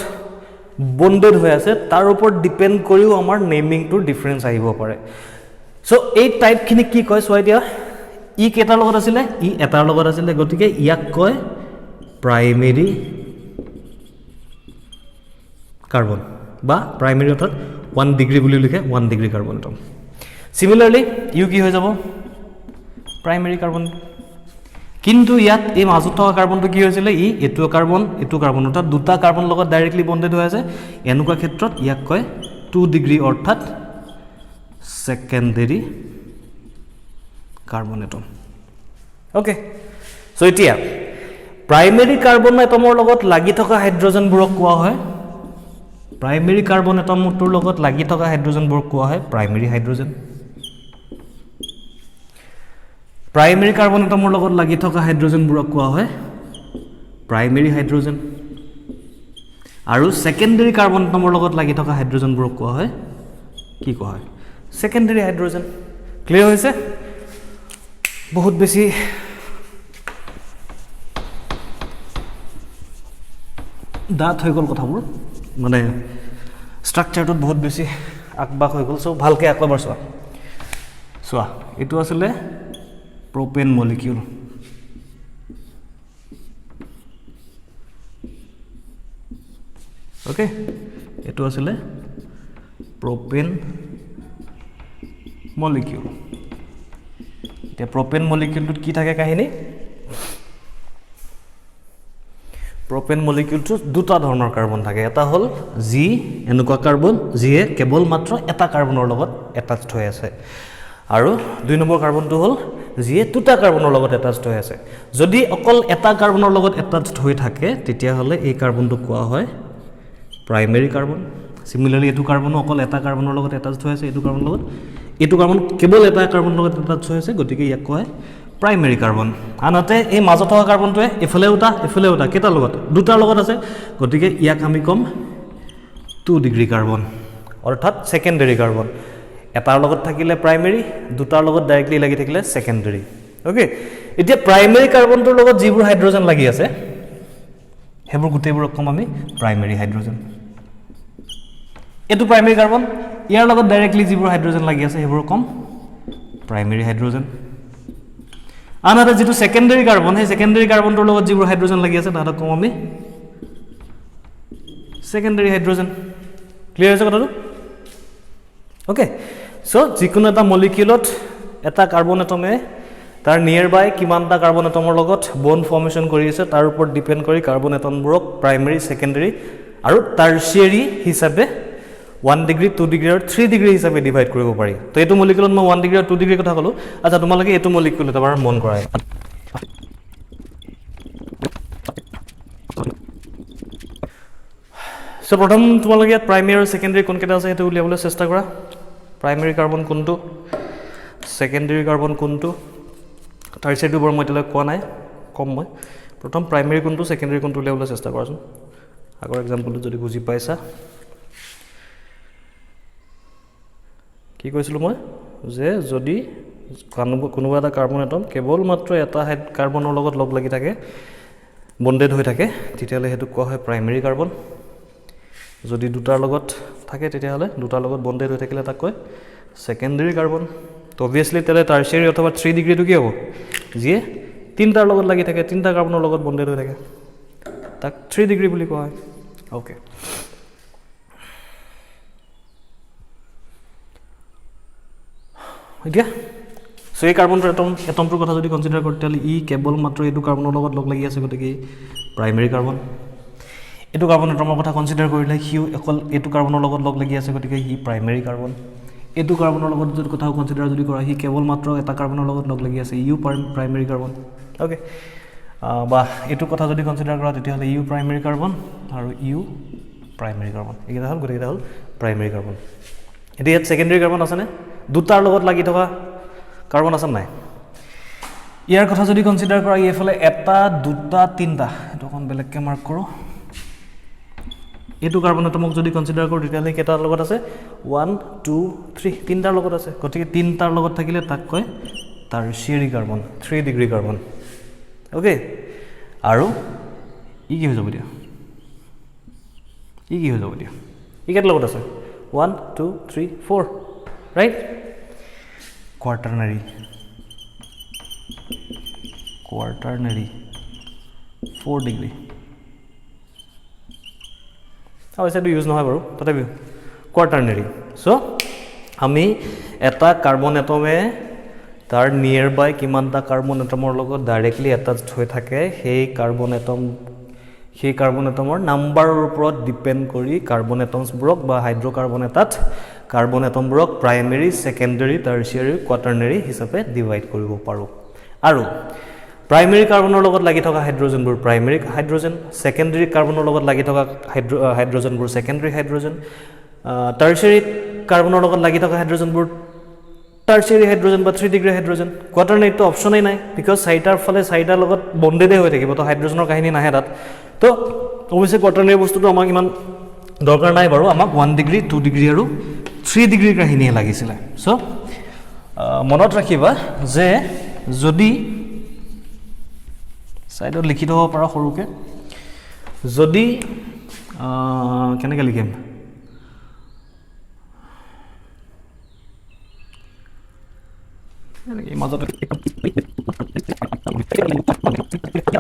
বণ্ডেড হৈ আছে তাৰ ওপৰত ডিপেণ্ড কৰিও আমাৰ নেমিংটোৰ ডিফাৰেঞ্চ আহিব পাৰে চ' এই টাইপখিনি কি কয় চোৱা এতিয়া ই কেইটাৰ লগত আছিলে ই এটাৰ লগত আছিলে গতিকে ইয়াক কয় প্ৰাইমেৰী কাৰ্বন বা প্ৰাইমেৰী অৰ্থাৎ 1 ডিগ্ৰী বুলি লিখে 1 ডিগ্ৰী কাৰ্বন এটম সিমিলাৰলি ইউ কি হৈ যাব প্ৰাইমেৰী কাৰ্বন কিন্তু ইয়াত এই মাজত থকা কাৰ্বনটো কি হৈছিলে এইটো কাৰ্বন অৰ্থাৎ দুটা কাৰ্বন লগত ডাইৰেক্টলি বণ্ডেড হৈ আছে এনেকুৱা ক্ষেত্ৰত ইয়াক কয় 2 ডিগ্ৰী অৰ্থাৎ secondary carbon atom okay so এতিয়া প্ৰাইমেৰী কাৰ্বন এটমৰ লগত লাগি থকা হাইড্ৰজেনবোৰক কোৱা হয় প্ৰাইমেৰী কাৰ্বন এটমটোৰ লগত লাগি থকা হাইড্ৰজেনবোৰক কোৱা হয় প্ৰাইমেৰী হাইড্ৰজেন প্ৰাইমেৰী কাৰ্বন এটমৰ লগত লাগি থকা হাইড্ৰজেনবোৰক কোৱা হয় প্ৰাইমেৰী হাইড্ৰজেন আৰু সেকেন্ডাৰী কাৰ্বন এটমৰ লগত লাগি থকা হাইড্ৰজেনবোৰক কোৱা হয় কি কোৱা হয় সেকেন্ডাৰী হাইড্ৰজেন ক্লিয়াৰ হৈছে বহুত বেছি ডাঠ হৈ গ'ল কথাবোৰ মানে ষ্ট্ৰাকচাৰটোত বহুত বেছি আকবাক হৈ গ'ল চ' ভালকৈ আকৌ এবাৰ চোৱা এইটো আছিলে propane molecule okay এটো আসলে propane molecule এটা propane molecule কি থাকে কাহিনী propane molecule তো দুটা ধৰণৰ কাৰ্বন থাকে এটা হল জি এনেকুৱা কাৰ্বন জিয়ে কেৱল মাত্ৰ এটা কাৰ্বনৰ লগত এটাচড হৈ আছে আৰু দুই নম্বৰ কাৰ্বনটো হল জিয়ে দুটা কাৰ্বনৰ লগত এটাচড হৈ আছে যদি অকল এটা কাৰ্বনৰ লগত এটাচড হৈ থাকে তেতিয়া হলে এই কাৰ্বনটো কোৱা হয় প্ৰাইমেৰী কাৰ্বন সিমিলাৰলি এটো কাৰ্বনো অকল এটা কাৰ্বনৰ লগত এটাচড হৈ আছে এটো কাৰ্বনৰ লগত এইটো কাৰ্বন কেৱল এটা কাৰ্বন লগত এটাচ হৈ আছে গতিকে ইয়াক কয় প্ৰাইমেৰী কাৰ্বন আনহাতে এই মাজত থকা কাৰ্বনটোৱে এফালে উটা কেইটাৰ লগত দুটাৰ লগত আছে গতিকে ইয়াক আমি কম 2 ডিগ্ৰী কাৰ্বন অৰ্থাৎ সেকেন্ডাৰী কাৰ্বন এটাৰ লগত থাকিলে প্ৰাইমেৰী দুটাৰ লগত ডাইৰেক্টলি লাগি থাকিলে সেকেন্ডাৰী ওকে এতিয়া প্ৰাইমেৰী কাৰ্বনটোৰ লগত যিবোৰ হাইড্ৰোজেন লাগি আছে হেবোৰ গুটেইবোৰ কম আমি প্ৰাইমেৰী হাইড্ৰোজেন এটো প্ৰাইমেৰী কাৰ্বন ইয়াৰ লগত ডাইৰেক্টলি যিবোৰ হাইড্ৰোজেন লাগি আছে হেবোৰ কম প্ৰাইমেৰী হাইড্ৰোজেন আনহাতে যেটো সেকেন্ডাৰী কাৰ্বন হে সেকেন্ডাৰী কাৰ্বনটোৰ লগত যিবোৰ হাইড্ৰোজেন লাগি আছে তাহাঁতক কম আমি সেকেন্ডাৰী হাইড্ৰোজেন ক্লিয়াৰ আছে কথাটো ওকে সো যিকোনো এটা মলিকিউলত এটা কাৰ্বন এটমে তাৰ নিয়াৰ বাই কিমানটা কাৰ্বন এটমৰ লগত বন্ড ফৰ্মেশন কৰি আছে তাৰ ওপৰত ডিপেন্ড কৰি কাৰ্বন এটমবোৰক প্ৰাইমেৰী সেকেন্ডাৰী আৰু টাৰচিয়াৰী হিচাপে 1 ডিগ্ৰী 2 ডিগ্ৰী আৰু 3 ডিগ্ৰী হিচাপে ডিভাইড কৰিব পাৰি তো এটো মলিকিউলত মই 1 ডিগ্ৰী আৰু 2 ডিগ্ৰী কথা কলো আচ্ছা তোমালোকে এটো মলিকিউল এটা বাৰ মন কৰা সো প্ৰথম তোমালোকে ইয়াত প্ৰাইমেৰী আৰু সেকেন্ডাৰী কোন কেটা আছে এটো উলিয়াবলৈ চেষ্টা কৰা প্ৰাইমেৰী কাৰ্বন কোনটো সেকেন্ডাৰী কাৰ্বন কোনটো টাৰচিয়াৰীটো বৰ মই তেলৈ কোৱা নাই কম মই প্ৰথম প্ৰাইমেৰী কোনটো সেকেন্ডাৰী কোনটো উলিয়াবলৈ চেষ্টা কৰাচোন আগৰ এক্সাম্পলটো যদি বুজি পাইছা কি কৈছিলো মই যে যদি কোনোবা এটা কাৰ্বন এটম কেৱল মাত্ৰ এটা কাৰ্বনৰ লগত লগ লাগি থাকে বন্ডেড হৈ থাকে তেতিয়ালে হেতু কোৱা হয় প্ৰাইমেৰী কাৰ্বন যদি দুটাৰ লগত থাকে তেতিয়ালে দুটাৰ লগত বন্ডেড হৈ থাকিলে তাক কয় সেকেন্ডাৰী কাৰ্বন তো অবিয়াসলি তেলে টাৰচিয়াৰী অথবা 3 ডিগ্ৰীটো কি হ'ব যিয়ে তিনটাৰ লগত লাগি থাকে তিনটা কাৰ্বনৰ লগত বন্ডেড হৈ থাকে তাক 3 ডিগ্ৰী বুলি কোৱা হয় ওকে এতিয়া সো এই কাৰ্বনটোৰ এটমটোৰ কথা যদি কনসিডাৰ কৰোঁ তেতিয়ালে ই কেৱল মাত্ৰ এইটো কাৰ্বনৰ লগত লগ লাগি আছে গতিকে প্ৰাইমেৰী কাৰ্বন এটো কাৰ্বন এটমৰ কথা কনসিডাৰ কৰিলে হিউ অকল এটো কাৰ্বনৰ লগত লগ লাগি আছে গতিকে হি প্ৰাইমেৰী কাৰ্বন এটো কাৰ্বনৰ লগত যদি কথা কনসিডাৰ যদি কৰা হি কেৱল মাত্ৰ এটা কাৰ্বনৰ লগত লগ লাগি আছে ইউ প্ৰাইমেৰী কাৰ্বন ওকে বা এটো কথা যদি কনসিডাৰ কৰা তেতিয়ালে ইউ প্ৰাইমেৰী কাৰ্বন আৰু ইউ প্ৰাইমেৰী কাৰ্বন এইটা হল গতিকে হল প্ৰাইমেৰী কাৰ্বন এতিয়া ইয়াত সেকেন্ডাৰী কাৰ্বন আছে নে দুটাৰ লগত লাগি থকা কাৰ্বন আছে নাই ইয়াৰ কথা যদি কনসিডাৰ কৰা ইফালে এটা দুটা তিনটা এটো কোন বেলেগকে মাৰ্ক কৰো এটো কাৰ্বন এটমক যদি কনসিডাৰ কৰো তেতিয়ালে কেটাৰ লগত আছে 1 2 3 তিনটাৰ লগত আছে গতিকে তিনটাৰ লগত থাকিলে তাক কয় টাৰচিয়াৰী কাৰ্বন 3 ডিগ্ৰী কাৰ্বন ওকে আৰু ই কি হৈ যাব দিয়া ই কি হৈ যাব দিয়া ই কেটাৰ লগত আছে 1 2 3 4 right quaternary 4 degree how is it use নহয় বাৰু তথাপি quaternary so আমি এটা কাৰ্বন এটমে তাৰ নিয়াৰ বাই কিমানটা কাৰ্বন এটমৰ লগত ডাইৰেক্টলি এটাচড হৈ থাকে সেই কাৰ্বন এটমৰ নাম্বাৰৰ ওপৰত ডিপেন্ড কৰি কাৰ্বন এটমছবোৰক বা হাইড্ৰকাৰ্বন এটাত কাৰ্বন এটমবোৰক প্ৰাইমেৰী সেকেন্ডাৰী টাৰচিয়াৰী কোৱাটাৰনাৰী হিচাপে ডিভাইড কৰিব পাৰো আৰু প্ৰাইমেৰী কাৰ্বনৰ লগত লাগি থকা হাইড্ৰোজেনবোৰ প্ৰাইমেৰী হাইড্ৰোজেন সেকেন্ডাৰী কাৰ্বনৰ লগত লাগি থকা হাইড্ৰোজেনবোৰ সেকেন্ডাৰী হাইড্ৰোজেন টাৰচিয়াৰী কাৰ্বনৰ লগত লাগি থকা হাইড্ৰোজেনবোৰ টাৰচিয়াৰী হাইড্ৰোজেন বা 3 ডিগ্ৰী হাইড্ৰোজেন কোৱাটাৰনাৰীটো অপচনেই নাই বিকজ চাৰিটাৰ ফালে চাৰিটাৰ লগত বন্ডেডে হৈ থাকিব তো হাইড্ৰোজেনৰ কাহিনী নাহে তাত তো অৱশ্যে কোৱাটাৰনাৰী বস্তুটো আমাক ইমান দৰকাৰ নাই বাৰু আমাক 1 ডিগ্ৰী 2 ডিগ্ৰী আৰু 3 ডিগ্ৰীৰ কাহিনী লাগিছিলে সো মনত ৰাখিবা যে যদি সাইডত লিখি দিব পাৰা সৰুকে যদি কেনেকৈ লিখিম এই মাজত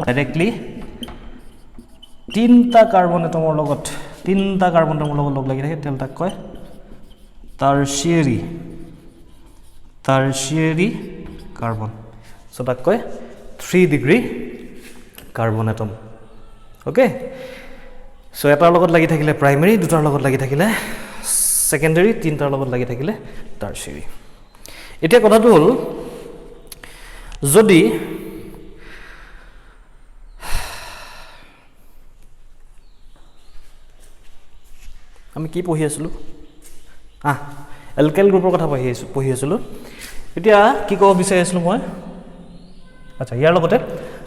ডাইৰেক্টলি তিনটা কাৰ্বন এটমৰ লগত লগ লাগি থাকে তেল তাক কয় টাৰচিয়াৰী কাৰ্বন সো তাক কয় 3 degree carbon atom okay so এটাৰ লগত লাগি থাকিলে প্ৰাইমেৰী দুটাৰ লগত লাগি থাকিলে সেকেন্ডাৰী তিনটাৰ লগত লাগি থাকিলে টাৰচিয়াৰী এতিয়া কথাটো হল যদি আমি কি পঢ়ি আছিলো এলকাইল গ্ৰুপৰ কথা পঢ়ি আছিলোঁ এতিয়া কি ক'ব বিচাৰি আছিলোঁ মই আচ্ছা ইয়াৰ লগতে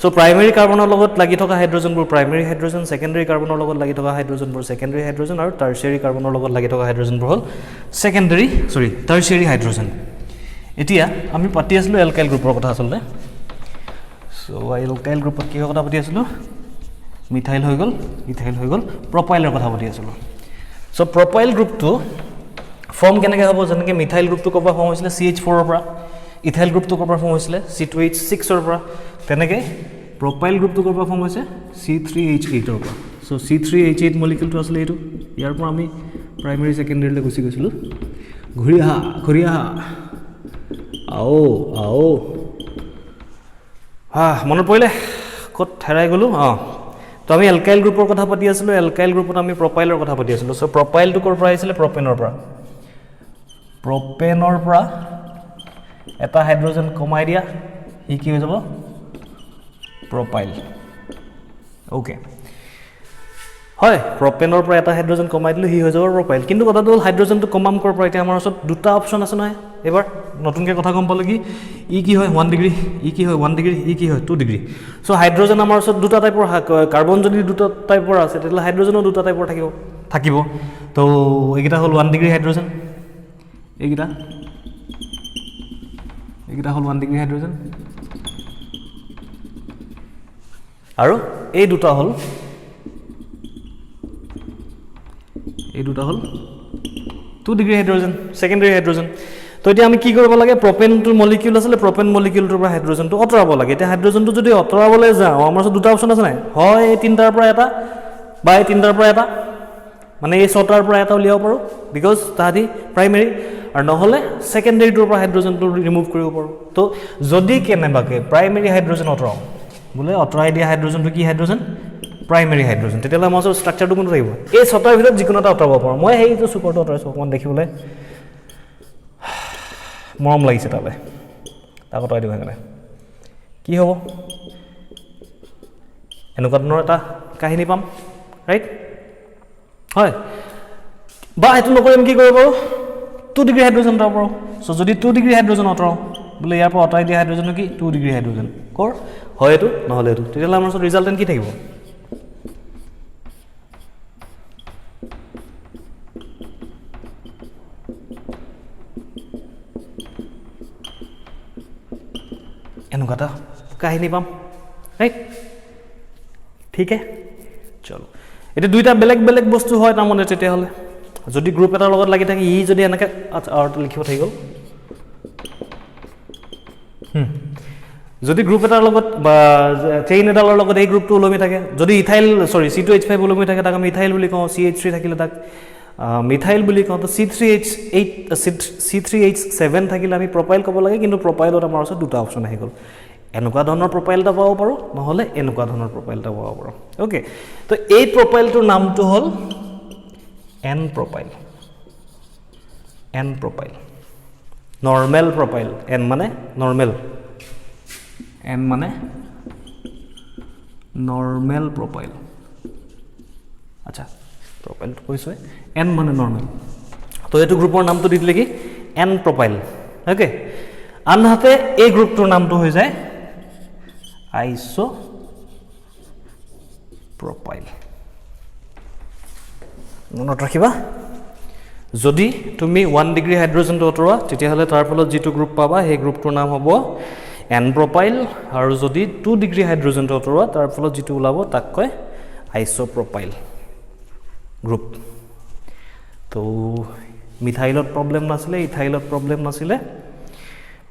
সো প্ৰাইমেৰী কাৰ্বনৰ লগত লাগি থকা হাইড্ৰোজেনবোৰ প্ৰাইমেৰী হাইড্ৰোজেন সেকেন্ডাৰী কাৰ্বনৰ লগত লাগি থকা হাইড্ৰোজেনবোৰ সেকেন্ডাৰী হাইড্ৰোজেন আৰু টাৰচিয়াৰী কাৰ্বনৰ লগত লাগি থকা হাইড্ৰোজেনবোৰ হ'ল টাৰচিয়াৰী হাইড্ৰোজেন এতিয়া আমি পাতি আছিলোঁ এলকাইল গ্ৰুপৰ কথা আচলতে সো এলকাইল গ্ৰুপত কি কথা পাতি আছিলোঁ মিথাইল হৈ গ'ল ইথাইল হৈ গ'ল প্ৰপাইলৰ কথা পাতি আছিলোঁ সো প্ৰপাইল গ্ৰুপটো ফৰ্ম কেনেকৈ হ'ব যেনেকৈ মিথাইল গ্ৰুপটো ক'ৰ পৰা ফৰ্ম হৈছিলে CH4 ৰ পৰা ইথাইল গ্ৰুপটো ক'ৰ পৰা ফৰ্ম হৈছিলে C2H6 ৰ পৰা তেনেকৈ প্ৰপাইল গ্ৰুপটো ক'ৰ পৰা ফৰ্ম হৈছে C3H8 ৰ পৰা সো C3H8 মলিকিউলটো আছিলে এইটো ইয়াৰ পৰা আমি প্ৰাইমেৰী সেকেন্ডাৰীলৈ গুচি গৈছিলোঁ ঘূৰি আহা আও মনত পৰিলে ক'ত হেৰাই গ'লোঁ তো আমি এলকাইল গ্ৰুপৰ কথা পাতি আছিলোঁ এলকাইল গ্ৰুপত আমি প্ৰপাইলৰ কথা পাতি আছিলোঁ সো প্ৰপাইলটো ক'ৰ পৰা আহিছিলে প্ৰপেনৰ পৰা এটা হাইড্ৰোজেন কমাই দিয়া ই কি হৈ যাব প্ৰপাইল ওকে হয় প্ৰপেনৰ পৰা এটা হাইড্ৰোজেন কমাই দিলোঁ হি হৈ যাব প্ৰপাইল কিন্তু কথাটো হ'ল হাইড্ৰোজেনটো কমাম ক'ৰ পৰা এতিয়া আমাৰ ওচৰত দুটা অপশ্যন আছে নহয় এবাৰ নতুনকৈ কথা গম পালোঁ কি ই কি হয় 1 ডিগ্ৰী ই কি হয় 1 ডিগ্ৰী ই কি হয় 2 ডিগ্ৰী সো হাইড্ৰোজেন আমাৰ ওচৰত দুটা টাইপৰ কাৰ্বন যদি দুটা টাইপৰ আছে তেতিয়াহ'লে হাইড্ৰোজেনো দুটা টাইপৰ থাকিব তো এইকেইটা হ'ল 1 ডিগ্ৰী হাইড্ৰোজেন এইকেইটা হ'ল 1 ডিগ্ৰী হাইড্ৰোজেন আৰু এই দুটা হ'ল 2 ডিগ্ৰী হাইড্ৰোজেন সেকেন্ডাৰী হাইড্ৰোজেন তো এতিয়া আমি কি কৰিব লাগে প্ৰপেনটো মলিকিউল আছিলে প্ৰপেন মলিকিউলটোৰ পৰা হাইড্ৰোজেনটো অতৰাব লাগে এতিয়া হাইড্ৰোজেনটো যদি অতৰাবলৈ যাওঁ আমাৰ ওচৰত দুটা অপশ্যন আছে নাই হয় এই তিনিটাৰ পৰা এটা বা এই তিনিটাৰ পৰা এটা মানে এই ছটাৰ পৰা এটা উলিয়াব পাৰোঁ বিকজ তাহাঁতি প্ৰাইমেৰী আৰু নহ'লে সেকেন্ডাৰীটোৰ পৰা হাইড্ৰোজেনটো ৰিমুভ কৰিব পাৰোঁ তো যদি কেনেবাকৈ প্ৰাইমেৰী হাইড্ৰোজেন অতৰাওঁ বোলে অতৰাই দিয়া হাইড্ৰোজেনটো কি হাইড্ৰোজেন প্ৰাইমেৰী হাইড্ৰোজেন তেতিয়াহ'লে আমাৰ ওচৰত ষ্ট্ৰাকচাৰটো কোনটো থাকিব এই ছটাৰ ভিতৰত যিকোনো এটা অতৰাব পাৰোঁ মই সেইটো চুপাৰটো অতৰাইছোঁ অকণমান দেখিবলৈ মৰম লাগিছে তালৈ তাক অতৰাই দিওঁ সেইকাৰণে কি হ'ব এনেকুৱা ধৰণৰ এটা কাহিনী পাম ৰাইট হয় বা এইটো নকৰি আমি কি কৰিব পাৰোঁ 2 ডিগ্ৰী হাইড্ৰোজেন অতৰাব পাৰোঁ সো যদি 2 ডিগ্ৰী হাইড্ৰোজেন অতৰাওঁ বোলে ইয়াৰ পৰা অতৰাই দিয়া হাইড্ৰোজেন কি 2 ডিগ্ৰী হাইড্ৰোজেন কৰ হয় এইটো নহ'লে এইটো তেতিয়াহ'লে আমাৰ ওচৰত ৰিজাল্টেণ্ট কি থাকিব এনেকুৱা এটা কাহিনী পাম ৰাইট ঠিক চলো এতিয়া দুইটা বেলেগ বেলেগ বস্তু হয় তাৰমানে তেতিয়াহ'লে যদি গ্ৰুপ এটাৰ লগত লাগি থাকে ই যদি এনেকৈ আচ্ছা আৰু লিখিব থাকি গ'ল যদি গ্ৰুপ এটাৰ লগত বা চেইন এডালৰ লগত এই গ্ৰুপটো ওলমি থাকে যদি C2H5 ওলমি থাকে তাক আমি ইথাইল বুলি কওঁ CH3 থাকিলে তাক মিথাইল বুলি কওঁ তো C3H7 থাকিলে আমি প্ৰপাইল ক'ব লাগে কিন্তু প্ৰপাইলত আমাৰ ওচৰত দুটা অপশ্যন আহি গ'ল এনেকুৱা ধৰণৰ প্ৰপাইল এটা পাব পাৰোঁ নহ'লে এনেকুৱা ধৰণৰ প্ৰপাইল এটা পাব পাৰোঁ ওকে তো এই প্ৰপাইলটোৰ নামটো হ'ল N propyl normal propyl N মানে নৰ্মেল প্ৰপাইল আচ্ছা প্ৰপাইলটো কৈছোঁ N মানে নৰ্মেল তো এইটো গ্ৰুপৰ নামটো দি দিলে কি N প্ৰপাইল ওকে আনহাতে এই গ্ৰুপটোৰ নামটো হৈ যায় আইসো প্ৰপাইল মনত ৰাখিবা যদি তুমি 1 ডিগ্ৰী হাইড্ৰোজেনটো অতৰোৱা তেতিয়াহ'লে তাৰ ফলত যিটো গ্ৰুপ পাবা সেই গ্ৰুপটোৰ নাম হ'ব N প্ৰপাইল আৰু যদি 2 ডিগ্ৰী হাইড্ৰোজেনটো অতৰোৱা তাৰ ফলত যিটো ওলাব তাক কয় আইসোপ্ৰপাইল গ্ৰুপ তো মিথাইলত প্ৰব্লেম নাছিলে ইথাইলত প্ৰব্লেম নাছিলে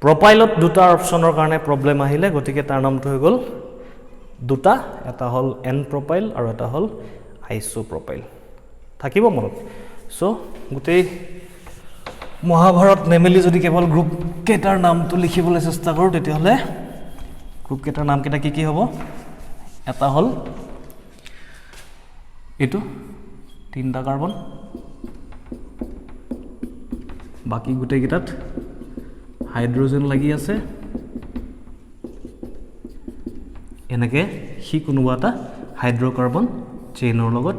প্ৰপাইলত দুটা অপশ্যনৰ কাৰণে প্ৰব্লেম আহিলে গতিকে তাৰ নামটো হৈ গ'ল দুটা এটা হ'ল N প্ৰপাইল আৰু এটা হ'ল আইসোপ্ৰপাইল থাকিব মনত সো গোটেই মহাভাৰত নেমেলি যদি কেৱল গ্ৰুপ কেইটাৰ নামটো লিখিবলৈ চেষ্টা কৰোঁ তেতিয়াহ'লে গ্ৰুপ কেইটাৰ নাম কেইটা কি হ'ব এটা হ'ল এইটো 3টা কাৰ্বন বাকি গোটেই কেইটাত হাইড্ৰোজেন লাগি আছে এনেকৈ সি কোনোবা এটা হাইড্ৰ'কাৰ্বন চেইনৰ লগত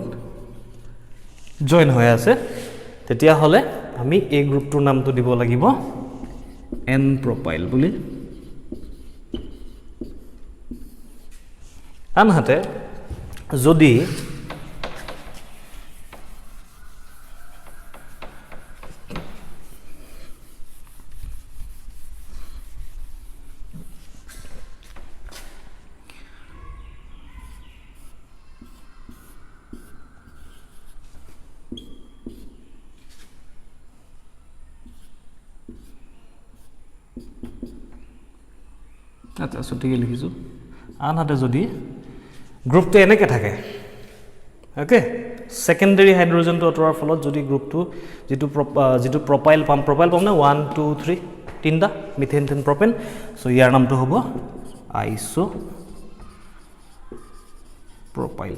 জইন হৈ আছে তেতিয়াহ'লে আমি এই গ্ৰুপটোৰ নামটো দিব লাগিব n প্ৰপাইল বুলি আনহাতে যদি আচ্ছা সঠিকে লিখিছো আনহাতে যদি গ্ৰুপটো এনেকে থাকে ওকে সেকেন্ডাৰী হাইড্ৰোজেনটো অতৰাৰ ফলত যদি গ্ৰুপটো যেটো প্ৰপাইল পাম না 1 2 3 তিনটা মিথেন টেন প্ৰপেন সো ইয়াৰ নামটো হ'ব আইসো প্ৰপাইল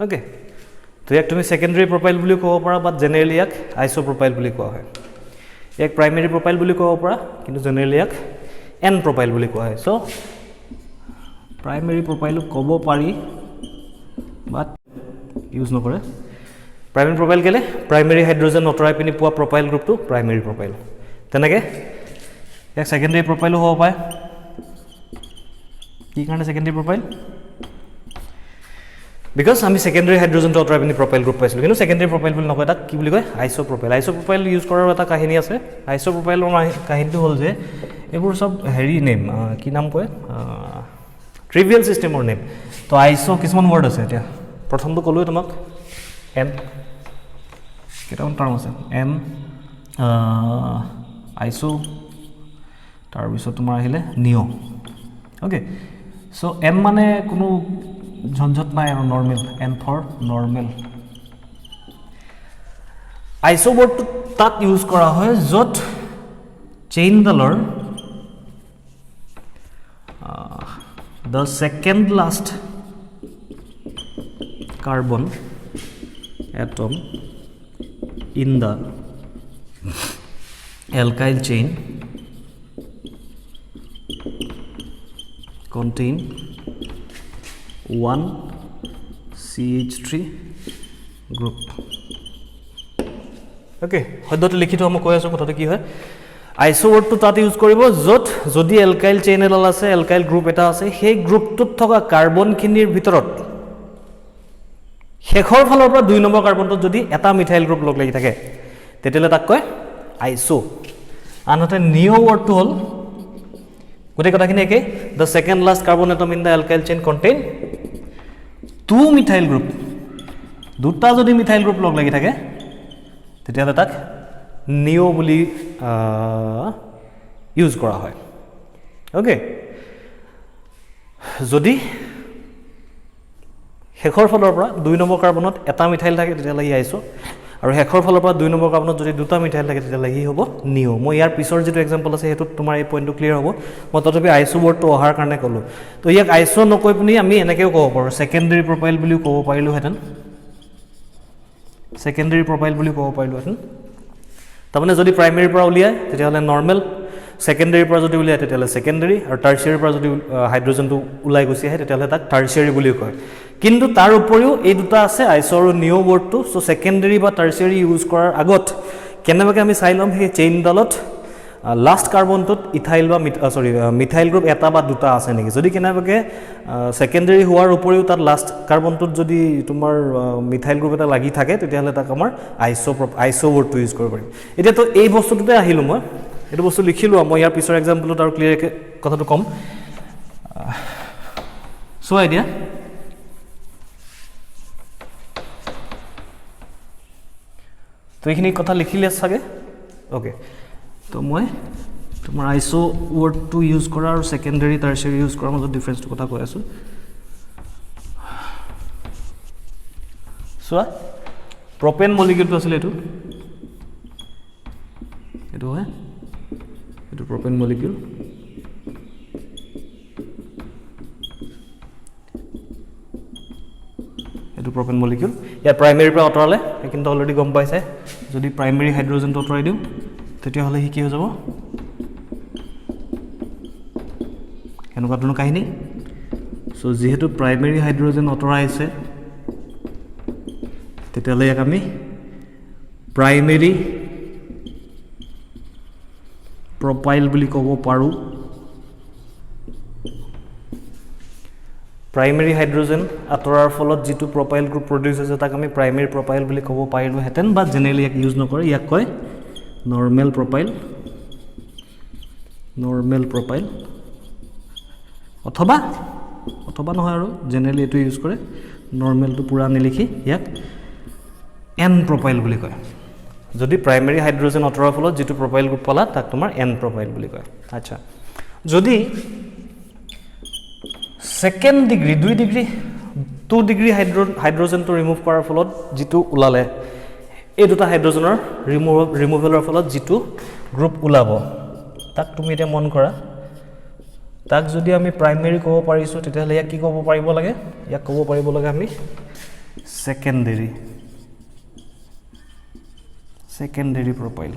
ওকে তো ইয়াক তুমি সেকেন্ডাৰী প্ৰপাইল বুলি ক'ব পাৰা বা জেনেৰেলি ইয়াক আইসো প্ৰপাইল বুলি কোৱা হয় এক প্ৰাইমাৰী প্ৰপাইল বুলি ক'ব পাৰা কিন্তু জেনেৰেলি ইয়াক n প্ৰপাইল বুলি কোৱা হয় সো প্ৰাইমাৰী প্ৰপাইল ক'ব পাৰি বাট ইউজ নকৰে প্ৰাইমাৰী প্ৰপাইল কেলে প্ৰাইমাৰী হাইড্ৰোজেন অতৰাই পিনি পোৱা প্ৰপাইল গ্ৰুপটো প্ৰাইমাৰী প্ৰপাইল তেনেকে এক সেকেন্ডাৰী প্ৰপাইলো হ'ব পাৰে কি কাৰণে সেকেন্ডাৰী প্ৰপাইল বিকজ আমি সেকেন্ডাৰী হাইড্ৰোজেনটো অতৰাই পিনি প্ৰপাইল গ্ৰুপ পাইছিলো কিন্তু সেকেন্ডাৰী প্ৰপাইল বুলি নকয় তাক কি বুলি কয় আইসো প্ৰপাইল ইউজ কৰাৰ এটা কাহিনী আছে আইসো প্ৰপাইলৰ কাহিনীটো হ'ল যে এইবোৰ সব হেৰি নেম কি নাম কয় ট্ৰিভিয়াল সিস্টেমৰ নেম তো আইসো কিছুমান ওয়াৰ্ড আছে এতিয়া প্ৰথমটো ক'লোৱে তোমাক এম কেইটামান টাৰ্ম আছে এম আইসো তাৰপিছত তোমাৰ আহিলে নিও ওকে সো এম মানে কোনো ঝঞ্ঝট নাই আৰু নৰ্মেল এম ফৰ নৰ্মেল আইসো ৱৰ্ডটো তাত ইউজ কৰা হয় য'ত চেইনডালৰ the second last carbon atom in the alkyl chain contain one CH3 group okay হয়তো লিখিত মই কৈ আছো কথাটো কি হয় আইসো ৱৰ্ডটো তাত ইউজ কৰিব য'ত যদি এলকাইল চেইন এডাল আছে এলকাইল গ্ৰুপ এটা আছে সেই গ্ৰুপটোত থকা কাৰ্বনখিনিৰ ভিতৰত শেষৰ ফালৰ পৰা 2 নম্বৰ কাৰ্বনটোত যদি এটা মিথাইল গ্ৰুপ লগ লাগি থাকে তেতিয়ালে তাক কয় আইসো আনহাতে নিও ৱৰ্ডটো হ'ল গোটেই কথাখিনি একে the second last carbon atom in the alkyl chain contain 2 methyl group দুটা যদি মিথাইল গ্ৰুপ লগ লাগি থাকে তেতিয়ালে তাক নিও বুলি ইউজ কৰা হয় ওকে যদি শেষৰ ফালৰ পৰা 2 নম্বৰ কাৰ্বনত এটা মিথাইল থাকে তেতিয়ালে ই আইসো আৰু শেষৰ ফালৰ পৰা 2 নম্বৰ কাৰ্বনত যদি দুটা মিথাইল থাকে তেতিয়ালে ই হ'ব নিও মই ইয়াৰ পিছৰ যেটো এক্সাম্পল আছে হেতু তোমাৰ এই পইণ্টটো ক্লিয়াৰ হ'ব মই তথাপি আইসো ৱৰ্ডটো অহাৰ কাৰণে ক'লো তো ইয়াক আইসো নকৈ পিনি আমি এনেকেও ক'ব পাৰো সেকেন্ডাৰী প্ৰপাইল বুলি ক'ব পাৰিলো হেতেন সেকেন্ডাৰী প্ৰপাইল বুলি ক'ব পাৰিলো হেতেন তাৰমানে যদি প্ৰাইমাৰীৰ পৰা উলিয়ায় তেতিয়াহ'লে নৰ্মেল সেকেন্ডাৰীৰ পৰা যদি উলিয়ায় তেতিয়াহ'লে সেকেন্ডাৰী আৰু টাৰ্চিয়াৰীৰ পৰা যদি হাইড্ৰোজেনটো ওলাই গুচি আহে তেতিয়াহ'লে তাক টাৰ্চিয়াৰী বুলি কয় কিন্তু তাৰ উপৰিও এই দুটা আছে আইসো আৰু নিও ৱৰ্ডটো সো সেকেন্ডাৰী বা টাৰ্চিয়াৰী ইউজ কৰাৰ আগত কেনেবাকে আমি চাই লম সেই চেইনডালত লাষ্ট কাৰ্বনটোত ইথাইল বা মিথাইল গ্ৰুপ এটা বা দুটা আছে নেকি যদি কেনেবাকে সেকেন্ডাৰী হোৱাৰ উপৰিও তাত লাষ্ট কাৰ্বনটোত যদি তোমাৰ মিথাইল গ্ৰুপ এটা লাগি থাকে তেতিয়াহ'লে তাক আমাৰ আইসো ৱৰ্ডটো ইউজ কৰিব পাৰিম এতিয়া তো এই বস্তুটোতে আহিলো মই এটো বস্তু লিখিলো মই ইয়াৰ পিছৰ এক্সাম্পলত আৰু ক্লিয়াৰকে কথাটো কম সো আইডিয়া তো এইখিনি কথা লিখিলে চাগে ওকে তো মই তোমাৰ আইসো ৱৰ্ডটো ইউজ কৰা আৰু সেকেন্ডাৰী টাৰ্চিয়াৰী ইউজ কৰাৰ মাজত ডিফাৰেন্সটো কথা কৈ আছো সোৱা প্ৰপেন মলিকিউলটো আছিল এটো হয় এটো প্ৰপেন মলিকিউল এটো প্ৰপেন মলিকিউল ইয়াৰ প্ৰাইমাৰী পৰা অতৰালে কিন্তু অলৰেডি গম পাইছে যদি প্ৰাইমাৰী হাইড্ৰোজেনটো অতৰাই দিও তেতিয়াহ'লে কি হৈ যাব এনেকুৱা ধৰণৰ কাহিনী সো যেহেতু প্ৰাইমাৰী হাইড্ৰোজেন অতৰাইছে তেতিয়াহ'লে ইয়াক আমি প্ৰাইমেৰী প্ৰপাইল বুলি ক'ব পাৰোঁ প্ৰাইমেৰী হাইড্ৰোজেন আঁতৰাৰ ফলত যিটো প্ৰপাইল গ্ৰুপ প্ৰডিউচ হৈছে তাক আমি প্ৰাইমেৰী প্ৰপাইল বুলি ক'ব পাৰিলোহেঁতেন বা জেনেৰেলি ইয়াক ইউজ নকৰে ইয়াক কয় নৰ্মেল প্ৰপাইল অথবা নহয় আৰু জেনেৰেলি এইটো ইউজ কৰে নৰ্মেলটো পুৰা নিলিখি ইয়াক এন প্ৰপাইল বুলি কয় যদি প্ৰাইমেৰী হাইড্ৰোজেন আঁতৰাৰ ফলত যিটো প্ৰপাইল গ্ৰুপ পালা তাক তোমাৰ এন প্ৰপাইল বুলি কয় আচ্ছা যদি সেকেন্ড ডিগ্ৰী 2 ডিগ্ৰী 2 ডিগ্ৰী হাইড্ৰোজেনটো ৰিমুভ কৰাৰ ফলত যিটো ওলালে এই দুটা হাইড্ৰোজেনৰ ৰিমুভেলৰ ফলত যিটো গ্ৰুপ ওলাব তাক তুমি এতিয়া মন কৰা তাক যদি আমি প্ৰাইমেৰী ক'ব পাৰিছোঁ তেতিয়াহ'লে ইয়াক কি ক'ব পাৰিব লাগে ইয়াক ক'ব পাৰিব লাগে আমি সেকেন্ডাৰী প্ৰপাইল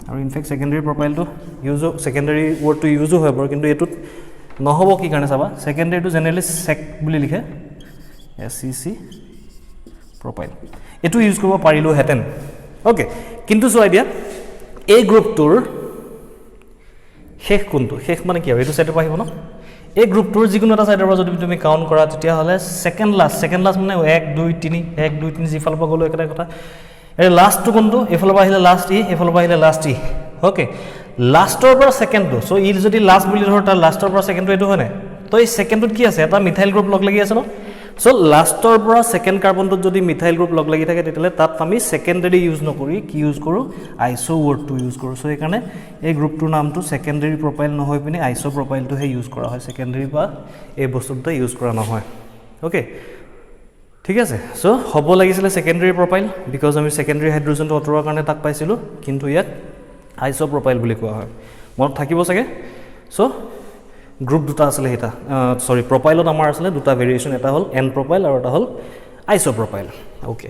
আৰু ইনফেক্ট সেকেন্ডাৰী প্ৰপাইলটো সেকেন্ডাৰী ৱৰ্ডটো ইউজো হয় বাৰু কিন্তু এইটোত নহ'ব কি কাৰণে চাবা সেকেন্ডাৰীটো জেনেৰেলি সেক বুলি লিখে SEC প্ৰপাইল এইটো ইউজ কৰিব পাৰিলোহেঁতেন অ'কে কিন্তু চোৱা এতিয়া এই গ্ৰুপটোৰ শেষ কোনটো শেষ মানে কি আৰু এইটো চাইডৰ পৰা আহিব ন এই গ্ৰুপটোৰ যিকোনো এটা চাইডৰ পৰা যদি তুমি কাউণ্ট কৰা তেতিয়াহ'লে সেকেন্ড লাষ্ট মানে 1 2 3 যিফালৰ পৰা গ'লো একেটা কথা এই লাষ্টটো কোনটো এইফালৰ পৰা আহিলে লাষ্ট ই এইফালৰ পৰা আহিলে লাষ্ট ই অ'কে লাষ্টৰ পৰা সেকেন্ডটো সো ই যদি লাষ্ট বুলি ধৰ তাৰ লাষ্টৰ পৰা সেকেন্ডটো এইটো হয় নাই তো এই সেকেন্ডটোত কি আছে এটা মিথাইল গ্ৰুপ লগ লাগি আছে ন সো লাষ্টৰ পৰা সেকেন্ড কাৰ্বনটোত যদি মিথাইল গ্ৰুপ লগ লাগি থাকে তেতিয়াহ'লে তাত আমি সেকেন্ডাৰী ইউজ নকৰি কি ইউজ কৰোঁ আইসো ৱৰ্ডটো ইউজ কৰোঁ সো এইকাৰণে এই গ্ৰুপটোৰ নামটো সেকেন্ডাৰী প্ৰপাইল নহয় পিনে আইসো প্ৰপাইলটোহে ইউজ কৰা হয় সেকেন্ডাৰী বা এই বস্তুটো ইউজ কৰা নহয় অ'কে ঠিক আছে সো হ'ব লাগিছিলে সেকেন্ডাৰী প্ৰপাইল বিকজ আমি সেকেন্ডাৰী হাইড্ৰোজেনটো আঁতৰোৱাৰ কাৰণে তাক পাইছিলোঁ কিন্তু ইয়াক আইসো প্ৰপাইল বুলি কোৱা হয় মনত থাকিব চাগে সো গ্ৰুপ দুটা আছিলে এটা সৰি প্ৰপাইলত আমাৰ আছিলে দুটা ভেৰিয়েশ্যন এটা হ'ল এন প্ৰপাইল আৰু এটা হ'ল আইসো প্ৰপাইল ওকে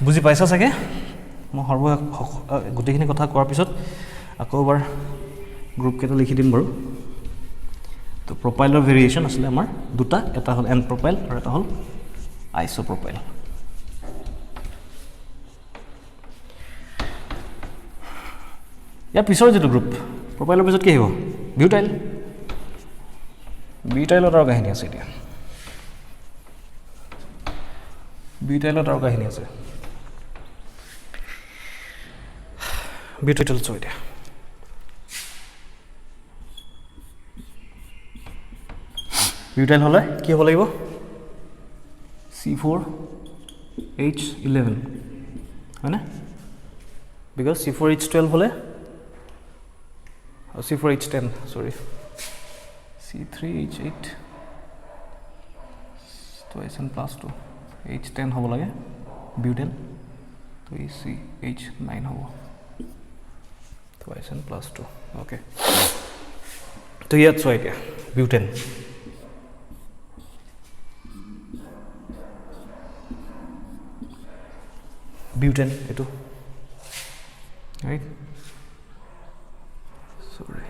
বুজি পাইছা চাগে মই গোটেইখিনি কথা কোৱাৰ পিছত আকৌ এবাৰ গ্ৰুপ কেইটা লিখি দিম বাৰু তো প্ৰপাইলৰ ভেৰিয়েশ্যন আছিলে আমাৰ দুটা এটা হ'ল এন প্ৰপাইল আৰু এটা হ'ল আইসো প্ৰপাইল ইয়াৰ পিছৰ যিটো গ্ৰুপ প্ৰপাইলৰ পিছত কি আহিব বিউটাইলত আৰু কাহিনী আছে এতিয়া বিউটাইলত আৰু কাহিনী আছে বিউটাইল চোৱা এতিয়া বিউটাইল হ'লে কি হ'ব লাগিব C4H11 হয়নে বিকজ C4H12 হ'লে C4H10 sorry C3H8 twice n plus 2 H10 হ'ব লাগে বিউটেন তো CH9 হ'ব twice n plus 2 okay তো ইয়াত চোৱা এতিয়া বিউটেন এইটো ৰাইট sorry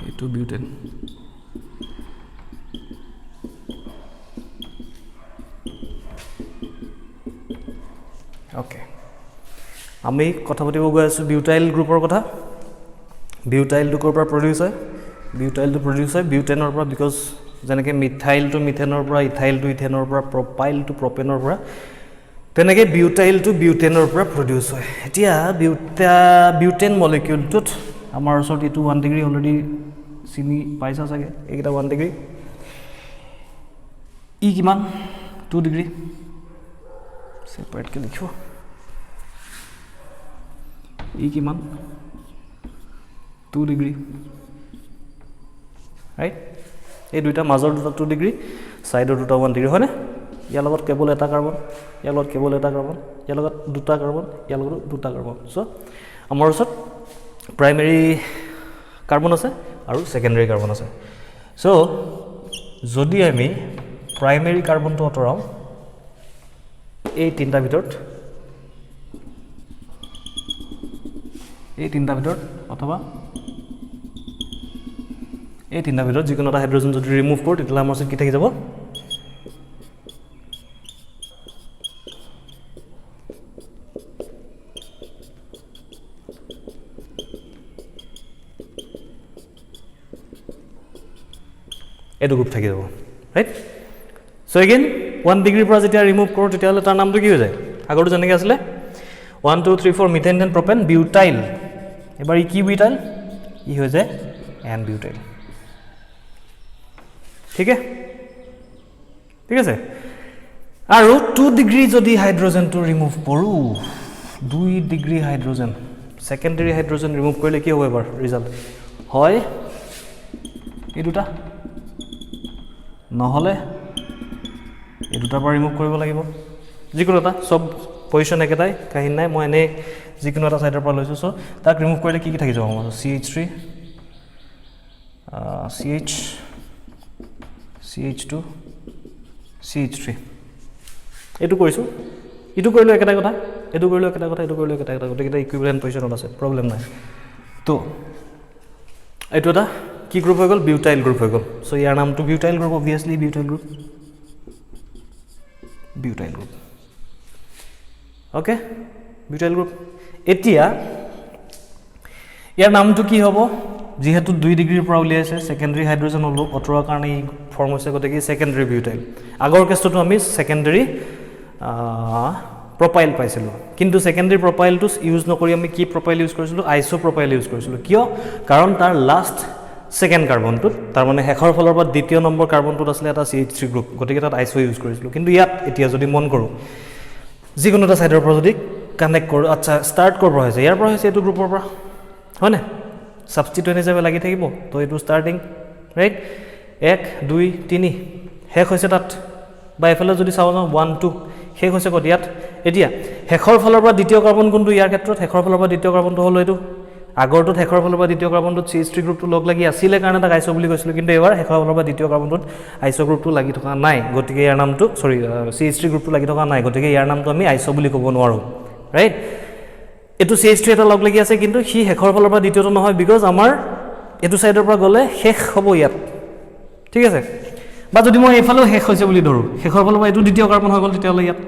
এইটো বিউটেন ওকে আমি কথা পাতিব গৈ আছোঁ বিউটাইল গ্ৰুপৰ কথা বিউটাইলটো ক'ৰ পৰা প্ৰডিউচ হয় বিউটেনৰ পৰা বিকজ যেনেকৈ মিথাইলটো মিথেনৰ পৰা ইথাইলটো ইথেনৰ পৰা প্ৰপাইলটো প্ৰপেনৰ পৰা তেনেকৈ বিউটাইলটো বিউটেনৰ পৰা প্ৰডিউচ হয় এতিয়া বিউটেন মলিকিউলটোত আমাৰ ওচৰত এইটো 1 ডিগ্ৰী অলৰেডি চিনি পাইছা চাগে এইকেইটা 1 ডিগ্ৰী ই কিমান 2 ডিগ্ৰী ছেপাৰেটকৈ লিখিব ই কিমান 2 ডিগ্ৰী ৰাইট এই দুইটা মাজৰ দুটা 2 ডিগ্ৰী সাইডৰ দুটা 1 ডিগ্ৰী হয়নে ইয়াৰ লগত কেৱল এটা কাৰ্বন ইয়াৰ লগত কেৱল এটা কাৰ্বন ইয়াৰ লগত দুটা কাৰ্বন ইয়াৰ লগত দুটা কাৰ্বন সো আমাৰ ওচৰত প্ৰাইমেৰী কাৰ্বন আছে আৰু সেকেন্ডাৰী কাৰ্বন আছে সো যদি আমি প্ৰাইমেৰী কাৰ্বনটো আঁতৰাও এই তিনটা ভিতৰত অথবা এই তিনটা ভিতৰত যিকোনো এটা হাইড্ৰোজেন যদি ৰিমুভ কৰোঁ তেতিয়াহ'লে আমাৰ ওচৰত কি থাকি যাব এইটো গ্ৰুপ থাকি যাব ৰাইট সো এগেইন 1 ডিগ্ৰীৰ পৰা যেতিয়া ৰিমুভ কৰোঁ তেতিয়াহ'লে তাৰ নামটো কি হৈ যায় আগৰটো যেনেকৈ আছিলে 1 2 3 4 মিথেন এণ্ড প্ৰপেন বিউটাইল এবাৰ ই কি বিউটাইল ই হৈ যায় এন বিউটাইল ঠিক আছে আৰু 2 ডিগ্ৰী যদি হাইড্ৰোজেনটো ৰিমুভ কৰোঁ 2 degree hydrogen secondary hydrogen remove কৰিলে কি হ'ব এবাৰ ৰিজাল্ট হয় এই দুটা নহ'লে এই দুটাৰ পৰা ৰিমুভ কৰিব লাগিব যিকোনো এটা সব পজিশন একেটাই কাহিনী নাই মই এনে যিকোনো এটা সাইডৰ পৰা লৈছোঁ সো তাক ৰিমুভ কৰিলে কি কি থাকি যাব আমাৰ CH3 CH2 CH3 এইটো কৰিছোঁ ইটো কৰিলোঁ একেটা কথা এইটো কৰিলোঁ একেটা কথা এইটো কৰিলোঁ একেটা কথা গোটেইকেইটা ইকুইভেলেণ্ট পজিশনত আছে প্ৰব্লেম নাই তো এইটো এটা কি গ্ৰুপ হৈ গ'ল বিউটাইল গ্ৰুপ হৈ গ'ল সো ইয়াৰ নামটো butyl group obviously butyl group okay butyl group এতিয়া ইয়াৰ নামটো কি হ'ব যেহেতু 2 ডিগ্ৰীৰ পৰা উলিয়াইছে সেকেন্ডাৰী হাইড্ৰোজেন হলো অতৰৰ কাৰণে ফৰ্ম হৈছে গতিকে সেকেন্ডাৰী বিউটাইল আগৰ কেছটো আমি সেকেন্ডাৰী প্ৰপাইল পাইছিলোঁ কিন্তু সেকেন্ডাৰী প্ৰপাইলটো ইউজ নকৰি আমি কি প্ৰপাইল ইউজ কৰিছিলোঁ আইসো প্ৰপাইল ইউজ কৰিছিলোঁ কিয় কাৰণ তাৰ লাষ্ট সেকেন্ড কাৰ্বনটো তাৰ মানে শেষৰ ফলৰ পৰা দ্বিতীয় নম্বৰ কাৰ্বনটোত আছিল এটা CH3 গ্ৰুপ গতিকে তাত আইসো ইউজ কৰিছিলোঁ কিন্তু ইয়াত এতিয়া যদি মন কৰোঁ যিকোনো এটা সাইডৰ পৰা যদি কানেক্ট কৰোঁ আচ্ছা ষ্টাৰ্ট কৰিব হৈছে ইয়াৰ পৰা হৈছে এইটো গ্ৰুপৰ পৰা হয় না সাবস্টিটিউট হিচাপে লাগি থাকিব তো এইটো ষ্টাৰ্টিং ৰাইট 1 2 3 শেষ হৈছে তাত বা এফালে যদি চাওঁ 1 2 শেষ হৈছে ক'ত ইয়াত এতিয়া শেষৰ ফলৰ পৰা দ্বিতীয় কাৰ্বন কোনটো ইয়াৰ ক্ষেত্ৰত শেষৰ ফলৰ পৰা দ্বিতীয় কাৰ্বনটো হ'ল এইটো আগৰটো শেষৰ ফলৰ পৰা দ্বিতীয় কাৰ্বনটোত CH3 গ্ৰুপটো লগ লাগি আছিল কাৰণে তাক আইসো বুলি কৈছিল কিন্তু এবাৰ শেষৰ ফলৰ পৰা দ্বিতীয় কাৰ্বনটোত আইসো গ্ৰুপটো লাগি থকা নাই গতিকে ইয়াৰ নামটো সৰি CH3 গ্ৰুপটো লাগি থকা নাই গতিকে ইয়াৰ নামটো আমি আইসো বুলি ক'ব নোৱাৰো ৰাইট এটো CH3 এটা লগ লাগি আছে কিন্তু হি শেষৰ ফলৰ পৰা দ্বিতীয়টো নহয় বিকজ আমাৰ এটো সাইডৰ পৰা গলে শেষ হ'ব ইয়াত ঠিক আছে বা যদি মই এফালেও শেষ হৈছে বুলি ধৰো শেষৰ ফলৰ পৰা এটো দ্বিতীয় কাৰ্বন হৈ গল তেতিয়ালে ইয়াত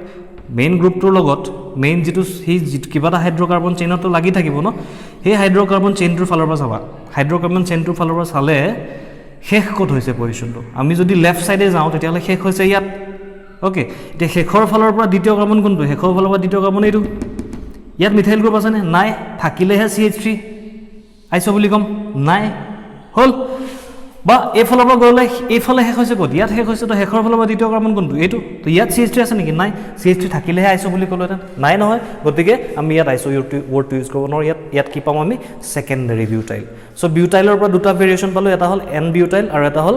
মেইন গ্ৰুপটোৰ লগত মেইন যেটো হি কিবা এটা হাইড্ৰোকাৰ্বন চেইনটো লাগি থাকিব ন হে হাইড্ৰোকাৰ্বন চেইনটোৰ ফালৰ পৰা চাবা হাইড্ৰোকাৰ্বন চেইনটোৰ ফালৰ পৰা চালে শেষ ক'ত হৈছে পজিশনটো আমি যদি লেফট সাইডে যাওঁ তেতিয়ালে শেষ হৈছে ইয়াত ওকে এতিয়া শেষৰ ফালৰ পৰা দ্বিতীয় কাৰ্বন কোনটো শেষৰ ফালৰ পৰা দ্বিতীয় কাৰ্বন এইটো ইয়াত মিথাইল গ্ৰুপ আছে নে নাই থাকিলেহে CH3 আইসো বুলি কম নাই হল বা এই ফলৰ পৰা গলে এই ফলে শেষ হৈছে ক'ত ইয়াত শেষ হৈছে তো শেষৰ ফলৰ পৰা দ্বিতীয় কাৰ্বন কোনটো এইটো তো ইয়াত CH3 আছে নেকি নাই CH3 থাকিলেহে আইসো বুলি ক'লোহেঁতেন নাই নহয় গতিকে আমি ইয়াত আইসো ৱৰ্ডটো ইউজ কৰিব নোৱাৰো ইয়াত কি পাম আমি সেকেন্ডাৰী বিউটাইল সো বিউটাইলৰ পৰা দুটা ভেৰিয়েচন পালো এটা হ'ল এন বিউটাইল আৰু এটা হ'ল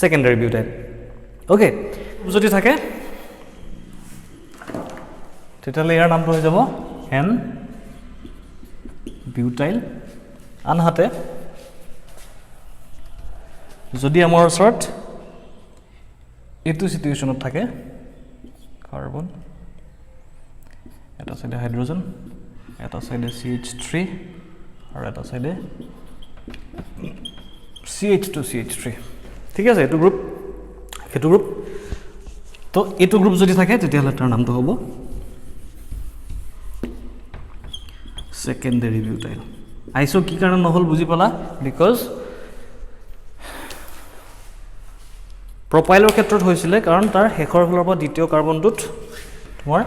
সেকেন্ডাৰী বিউটাইল ওকে যদি থাকে তেতিয়ালে ইয়াৰ নামটো হৈ যাব এন বিউটাইল আনহাতে যদি আমাৰ ওচৰত এইটো সিচুৱেচনত থাকে কাৰ্বন এটা সাইডে হাইড্ৰোজেন এটা সাইডে CH3 আৰু এটা সাইডে CH3 ঠিক আছে এইটো গ্ৰুপ হেতু গ্ৰুপ তো এইটো গ্ৰুপ যদি থাকে তেতিয়ালে তাৰ নামটো হ'ব সেকেন্ডাৰী বিউটাইল আইসো কি কাৰণ নহল বুজি পালা বিকজ প্ৰপাইলৰ ক্ষেত্ৰত হৈছিলে কাৰণ তাৰ শেষৰ ফলৰ পৰা দ্বিতীয় কাৰ্বনটোত তোমাৰ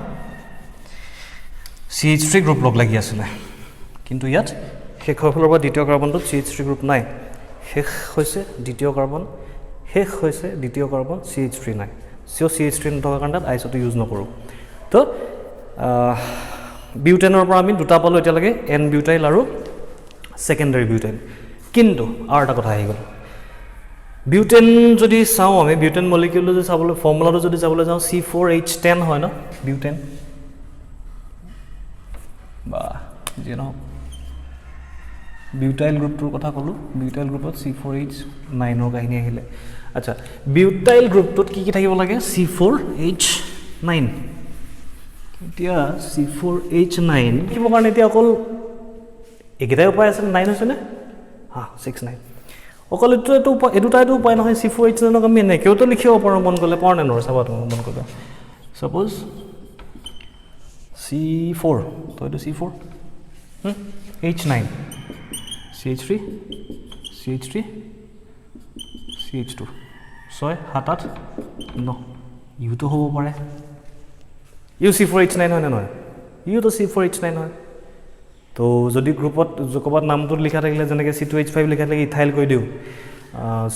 CH3 গ্ৰুপ লগ লাগি আছিল কিন্তু ইয়াত শেষৰ ফলৰ পৰা দ্বিতীয় কাৰ্বনটোত CH3 গ্ৰুপ নাই শেষ হৈছে দ্বিতীয় কাৰ্বন শেষ হৈছে দ্বিতীয় কাৰ্বন CH3 নাই সো CH3 নথকাৰ কাৰণে আইসোটো ইউজ নকৰো তো বিউটেনৰ পৰা আমি দুটা পালো এতিয়ালৈকে এন বিউটাইল আৰু সেকেন্ডাৰী বিউটাইল কিন্তু আৰু এটা কথা আহি গ'ল বিউটেন যদি চাওঁ আমি বিউটেন মলিকিউল যদি চাবলৈ ফৰ্মুলাটো যদি চাবলৈ যাওঁ C4H10 হয় ন বিউটেন বা যে ন বিউটাইল গ্ৰুপটোৰ কথা ক'লো বিউটাইল গ্ৰুপত C4H9 ৰ কাহিনী আহিলে আচ্ছা বিউটাইল গ্ৰুপটোত কি কি থাকিব লাগে C4H9 এতিয়া C4H9 কিবা কাৰণে এতিয়া অকল একেটাই উপায় আছে 9 হৈছে নে হা 6 9 অকল এটাইটো উপায় নহয় C4H9 ক আমি এনেকেওতো লিখিব পাৰোঁ মন গ'লে পাৰ নে নোৱাৰে চাবা তুমি মন কৰিবা সাপোজ C4 তো এইটো C4 H9 CH3 CH2 6 7 8 9 ইউটো হ'ব পাৰে ইউ C4H9 হয় না নহয় ইউ তো C4H9 হয় তো যদি গ্ৰুপত জকবাত নামটো লিখা থাকিলে যেনেকৈ C2H5 লিখা থাকিলে ইথাইল কৈ দিওঁ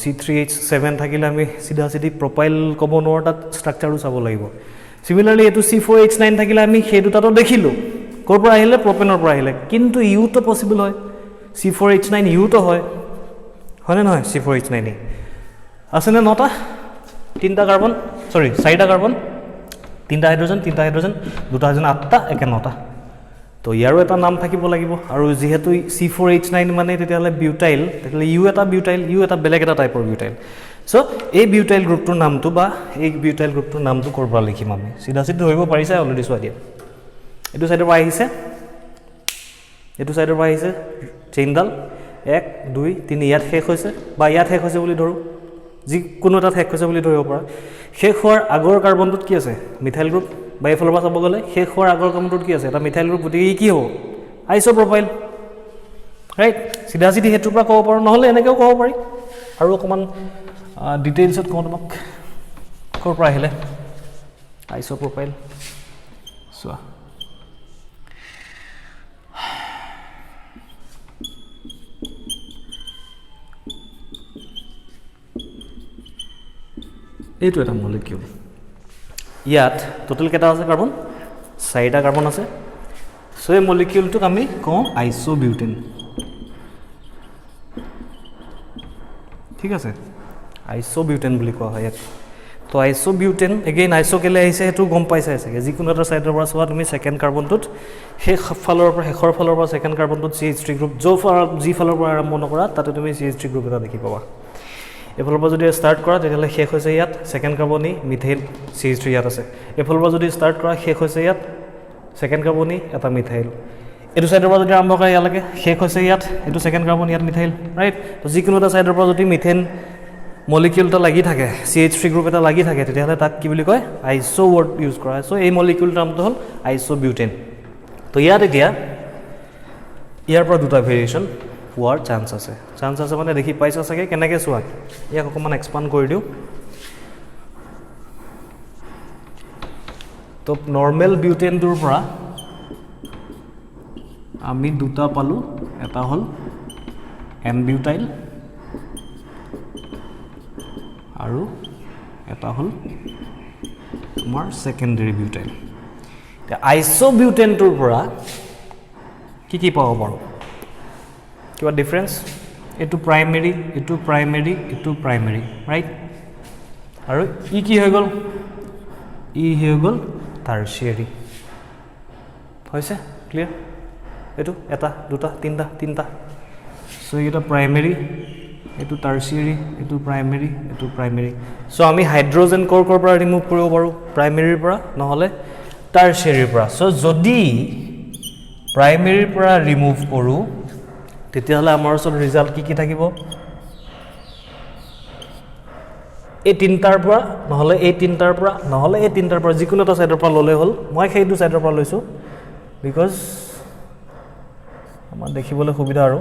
C3H7 থাকিলে আমি সিধা সিধি প্ৰপাইল ক'ব নোৱাৰো তাত ষ্ট্ৰাকচাৰটো চাব লাগিব সিমিলাৰলি এটো C4H9 থাকিলে আমি সেই দুটাটো দেখিলো কৰ পৰা আহিলে প্ৰপেনৰ পৰা আহিলে কিন্তু ইউ তো পসিবল হয় C4H9 ইউ তো হয় হয়নে নহয় C4H9 আছে না নটা তিনটা কাৰ্বন সৰি চাৰিটা কাৰ্বন তিনটা হাইড্ৰোজেন দুটা হাইড্ৰোজেন আঠটা একে নটা তো ইয়াৰো এটা নাম থাকিব লাগিব আৰু যেহেতু C4H9 মানে তেতিয়ালে বিউটাইল তেতিয়ালে ইউ এটা বিউটাইল ইউ এটা বেলেগ এটা টাইপৰ বিউটাইল সো এই বিউটাইল গ্ৰুপটোৰ নামটো বা এই বিউটাইল গ্ৰুপটোৰ নামটো কৰবা লিখিম আমি সিধা সিধি ধৰিব পাৰিছে অলৰেডি সোৱা দিয়া এটো সাইডৰ পৰা আহিছে এটো সাইডৰ পৰা আহিছে চেইনডাল 1 2 3 ইয়াত শেষ হৈছে বা ইয়াত শেষ হৈছে বুলি ধৰো যি কোনো এটা শেষ হৈছে বুলি ধৰিব পৰা শেষ হোৱাৰ আগৰ কাৰ্বনটোত কি আছে মিথাইল গ্ৰুপ বা এফলৰ পৰা চাব গ'লে শেষ হোৱাৰ আগৰ কাৰ্বনটোত কি আছে এটা মিথাইল গ্ৰুপ গতিকে কি হ'ব আইসোপ্ৰপাইল ৰাইট সিধা সিধি হেতুৰ পৰা ক'ব পাৰো নহলে এনেকেও ক'ব পাৰি আৰু অকমান ডিটেইলছত কওঁ তোমাক কৰ পৰা আহিলে আইসোপ্ৰপাইল সোৱা এইটো এটা মলিকিউল ইয়াত টোটাল কেটা আছে কাৰ্বন 4টা কাৰ্বন আছে সো এই মলিকিউলটোক আমি কওঁ আইসোবিউটেন ঠিক আছে আইসোবিউটেন বুলি কোৱা হয় তো আইসোবিউটেন এগেইন আইসো কেলে আহিছে হেতু গম পাইছে আছে যিকোনো এটা সাইডৰ পৰা সোৱা তুমি সেকেন্ড কাৰ্বনটোত শেষ ফালৰ পৰা শেষৰ ফালৰ পৰা সেকেন্ড কাৰ্বনটোত CH3 গ্ৰুপ যি ফালৰ পৰা আৰম্ভ নকৰা তাতে তুমি CH3 গ্ৰুপ এটা দেখি পাবা এফলৰ পৰা যদি ষ্টাৰ্ট কৰা তেতিয়ালে শেষ হৈছে ইয়াত সেকেন্ড কাৰ্বনি মিথাইল CH3 ইয়াত আছে এফলৰ পৰা যদি ষ্টাৰ্ট কৰা শেষ হৈছে ইয়াত সেকেন্ড কাৰ্বনি এটা মিথাইল এটো সাইডৰ পৰা যদি আৰম্ভ কৰা ইয়ালৈকে শেষ হৈছে ইয়াত এটো সেকেন্ড কাৰ্বন ইয়াত মিথাইল ৰাইট তো যিকোনো এটা সাইডৰ পৰা যদি মিথেন মলিকিউলটা লাগি থাকে CH3 গ্ৰুপ এটা লাগি থাকে তেতিয়ালে তাক কি বুলি কয় আইসো ওয়াৰ্ড ইউজ কৰা হয় সো এই মলিকিউলৰ নামটো হল আইসোবিউটেন তো ইয়াত এতিয়া ইয়াৰ পৰা দুটা ভেৰিয়েশন হোৱাৰ চান্স আছে মানে দেখি পাইছা চাগে কেনেকৈ সোৱা ইয়াক অকমান এক্সপান্ড কৰি দিও তো নৰমাল বিউটেনটোৰ পৰা আমি দুটা পালো এটা হল এন বিউটাইল আৰু এটা হল তোমাৰ সেকেন্ডাৰী বিউটাইল আইসোবিউটেনটোৰ পৰা কি পাব পাৰো কিবা ডিফাৰেন্স এটু প্ৰাইমাৰি ৰাইট আৰু ই কি হৈ গল টারশিয়ারি হৈছে ক্লিয়ার এটু এটা দুটা তিনটা সো এটা প্রাইমারি এটু টারশিয়ারি এটু প্রাইমারি সো আমি হাইড্রোজেন কোৰ পৰা ৰিমুভ কৰিব পাৰো প্ৰাইমাৰিৰ পৰা নহলে টাৰশিয়াৰিৰ পৰা সো যদি প্ৰাইমাৰিৰ পৰা ৰিমুভ কৰো তেতিয়াহলে আমাৰ ওচৰত ৰিজাল্ট কি থাকিব এই তিনটাৰ পৰা নহলে এই তিনটাৰ পৰা যিকোনো এটা সাইডৰ পৰা ললে হল মই সেইটো সাইডৰ পৰা লৈছো বিকজ আমাৰ দেখিবলৈ সুবিধা আৰু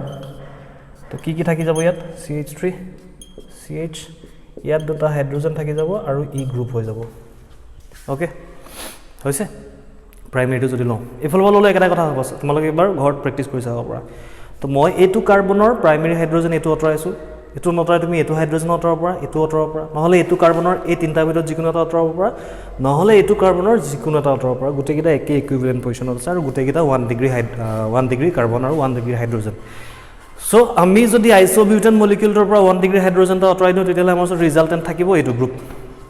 তো কি থাকি যাব ইয়াত CH3 CH ইয়াত দুটা হাইড্ৰোজেন থাকি যাব আৰু ই গ্ৰুপ হৈ যাব ওকে হৈছে প্ৰাইমাৰীটো যদি লওঁ এফালৰ ললে এটা কথা হ'ব তোমালোকে এবাৰ ঘৰত প্ৰেক্টিস কৰি চাব পৰা তো মই এটু কাৰ্বনৰ প্ৰাইমাৰী হাইড্ৰোজেন এটু অতৰাইছো এটু নতৰাই তুমি এটু হাইড্ৰোজেন অতৰাব পৰা এটু অতৰাব পৰা নহলে এটু কাৰ্বনৰ এই তিনটা ভিতৰত যিকোনো এটা অতৰাব পৰা নহলে এটু কাৰ্বনৰ যিকোনো এটা অতৰাব পৰা গুটেকিটা একে ইকুইভ্যালেন্ট পজিশনত আছে আৰু গুটেকিটা 1 ডিগ্ৰী কাৰ্বন আৰু 1 ডিগ্ৰী হাইড্ৰোজেন সো আমি যদি আইসোবিউটেন মলিকিউলৰ পৰা 1 ডিগ্ৰী হাইড্ৰোজেন টা অতৰাই দিও তেতিয়ালে আমাৰ ওচৰত ৰিজাল্টেন্ট থাকিব এইটো গ্ৰুপ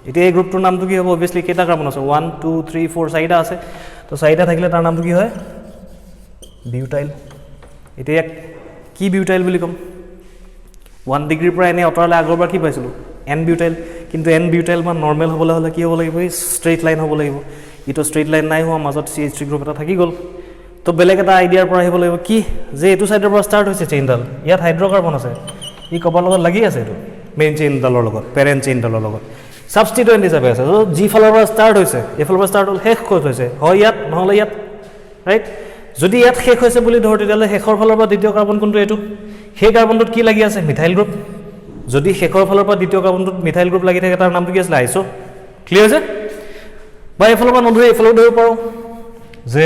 এতিয়া এই গ্ৰুপটোৰ নামটো কি হ'ব অবভিয়াসলি কেটা কাৰ্বন আছে 1 2 3 4 চাৰিটা আছে তো চাৰিটা থাকিলে তাৰ নামটো কি হয় বিউটাইল এতিয়া কি বিউটাইল বুলি কম 1 ডিগ্ৰীৰ পৰা এনে অতৰালে আগৰবাৰ কি পাইছিলো এন বিউটাইল কিন্তু এন বিউটাইল মান নৰমাল হ'বলৈ হলে কি হ'ব লাগিব স্ট্ৰেইট লাইন হ'ব লাগিব ইটো স্ট্ৰেইট লাইন নাই হোৱা মাজত CH3 গ্ৰুপ এটা থাকি গল তো বেলেগ এটা আইডিয়াৰ পৰা আহিব লাগিব কি যে এটো সাইডৰ পৰা ষ্টাৰ্ট হৈছে চেইনডাল ইয়াত হাইড্ৰোকাৰ্বন আছে ই কবৰ লগত লাগি আছে এটো মেইন চেইনডালৰ লগত পেৰেন্ট চেইনডালৰ লগত সাবস্টিটুয়েন্ট হিচাপে আছে তো জি ফালৰ পৰা ষ্টাৰ্ট হৈছে এফালৰ পৰা ষ্টাৰ্ট হল শেষ ক'ত হৈছে হয় ইয়াত নহলে ইয়াত ৰাইট যদি ইয়াত শেষ হৈছে বুলি ধৰ তেতিয়ালে শেষৰ ফালৰ পৰা দ্বিতীয় কাৰ্বন কোনটো এটো সেই কাৰ্বনটোত কি লাগি আছে মিথাইল গ্ৰুপ যদি শেষৰ ফালৰ পৰা দ্বিতীয় কাৰ্বনটোত মিথাইল গ্ৰুপ লাগি থাকে তাৰ নামটো কি আছিলে আইসো ক্লিয়াৰ আছে বা এইফালৰ পৰা নধৰি এইফালেও ধৰিব পাৰোঁ যে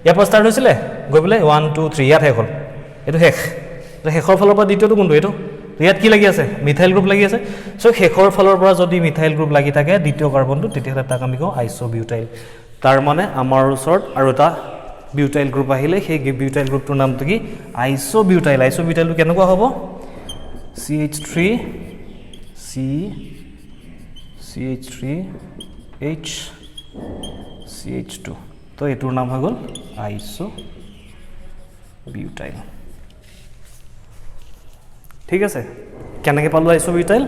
ইয়াৰ পৰা ষ্টাৰ্ট হৈছিলে গৈ পেলাই 1 2 3 ইয়াত শেষ হ'ল এইটো শেষ শেষৰ ফালৰ পৰা দ্বিতীয়টো কোনটো এইটো ইয়াত কি লাগি আছে মিথাইল গ্ৰুপ লাগি আছে সো শেষৰ ফালৰ পৰা যদি মিথাইল গ্ৰুপ লাগি থাকে দ্বিতীয় কাৰ্বনটো তেতিয়াহ'লে তাক আমি কওঁ আইসোবিউটাইল তাৰ মানে আমাৰ ওচৰত আৰু এটা বিউটাইল গ্ৰুপ আহিলে সেই বিউটাইল গ্ৰুপটোৰ নামটো কি আইসোবিউটাইল আইসোবিউটাইলটো কেনেকুৱা হ'ব CH3 C CH3H CH2 তো এটোৰ নাম হৈ গ'ল আইসোবিউটাইল ঠিক আছে কেনেকৈ পালো আইসোবিউটাইল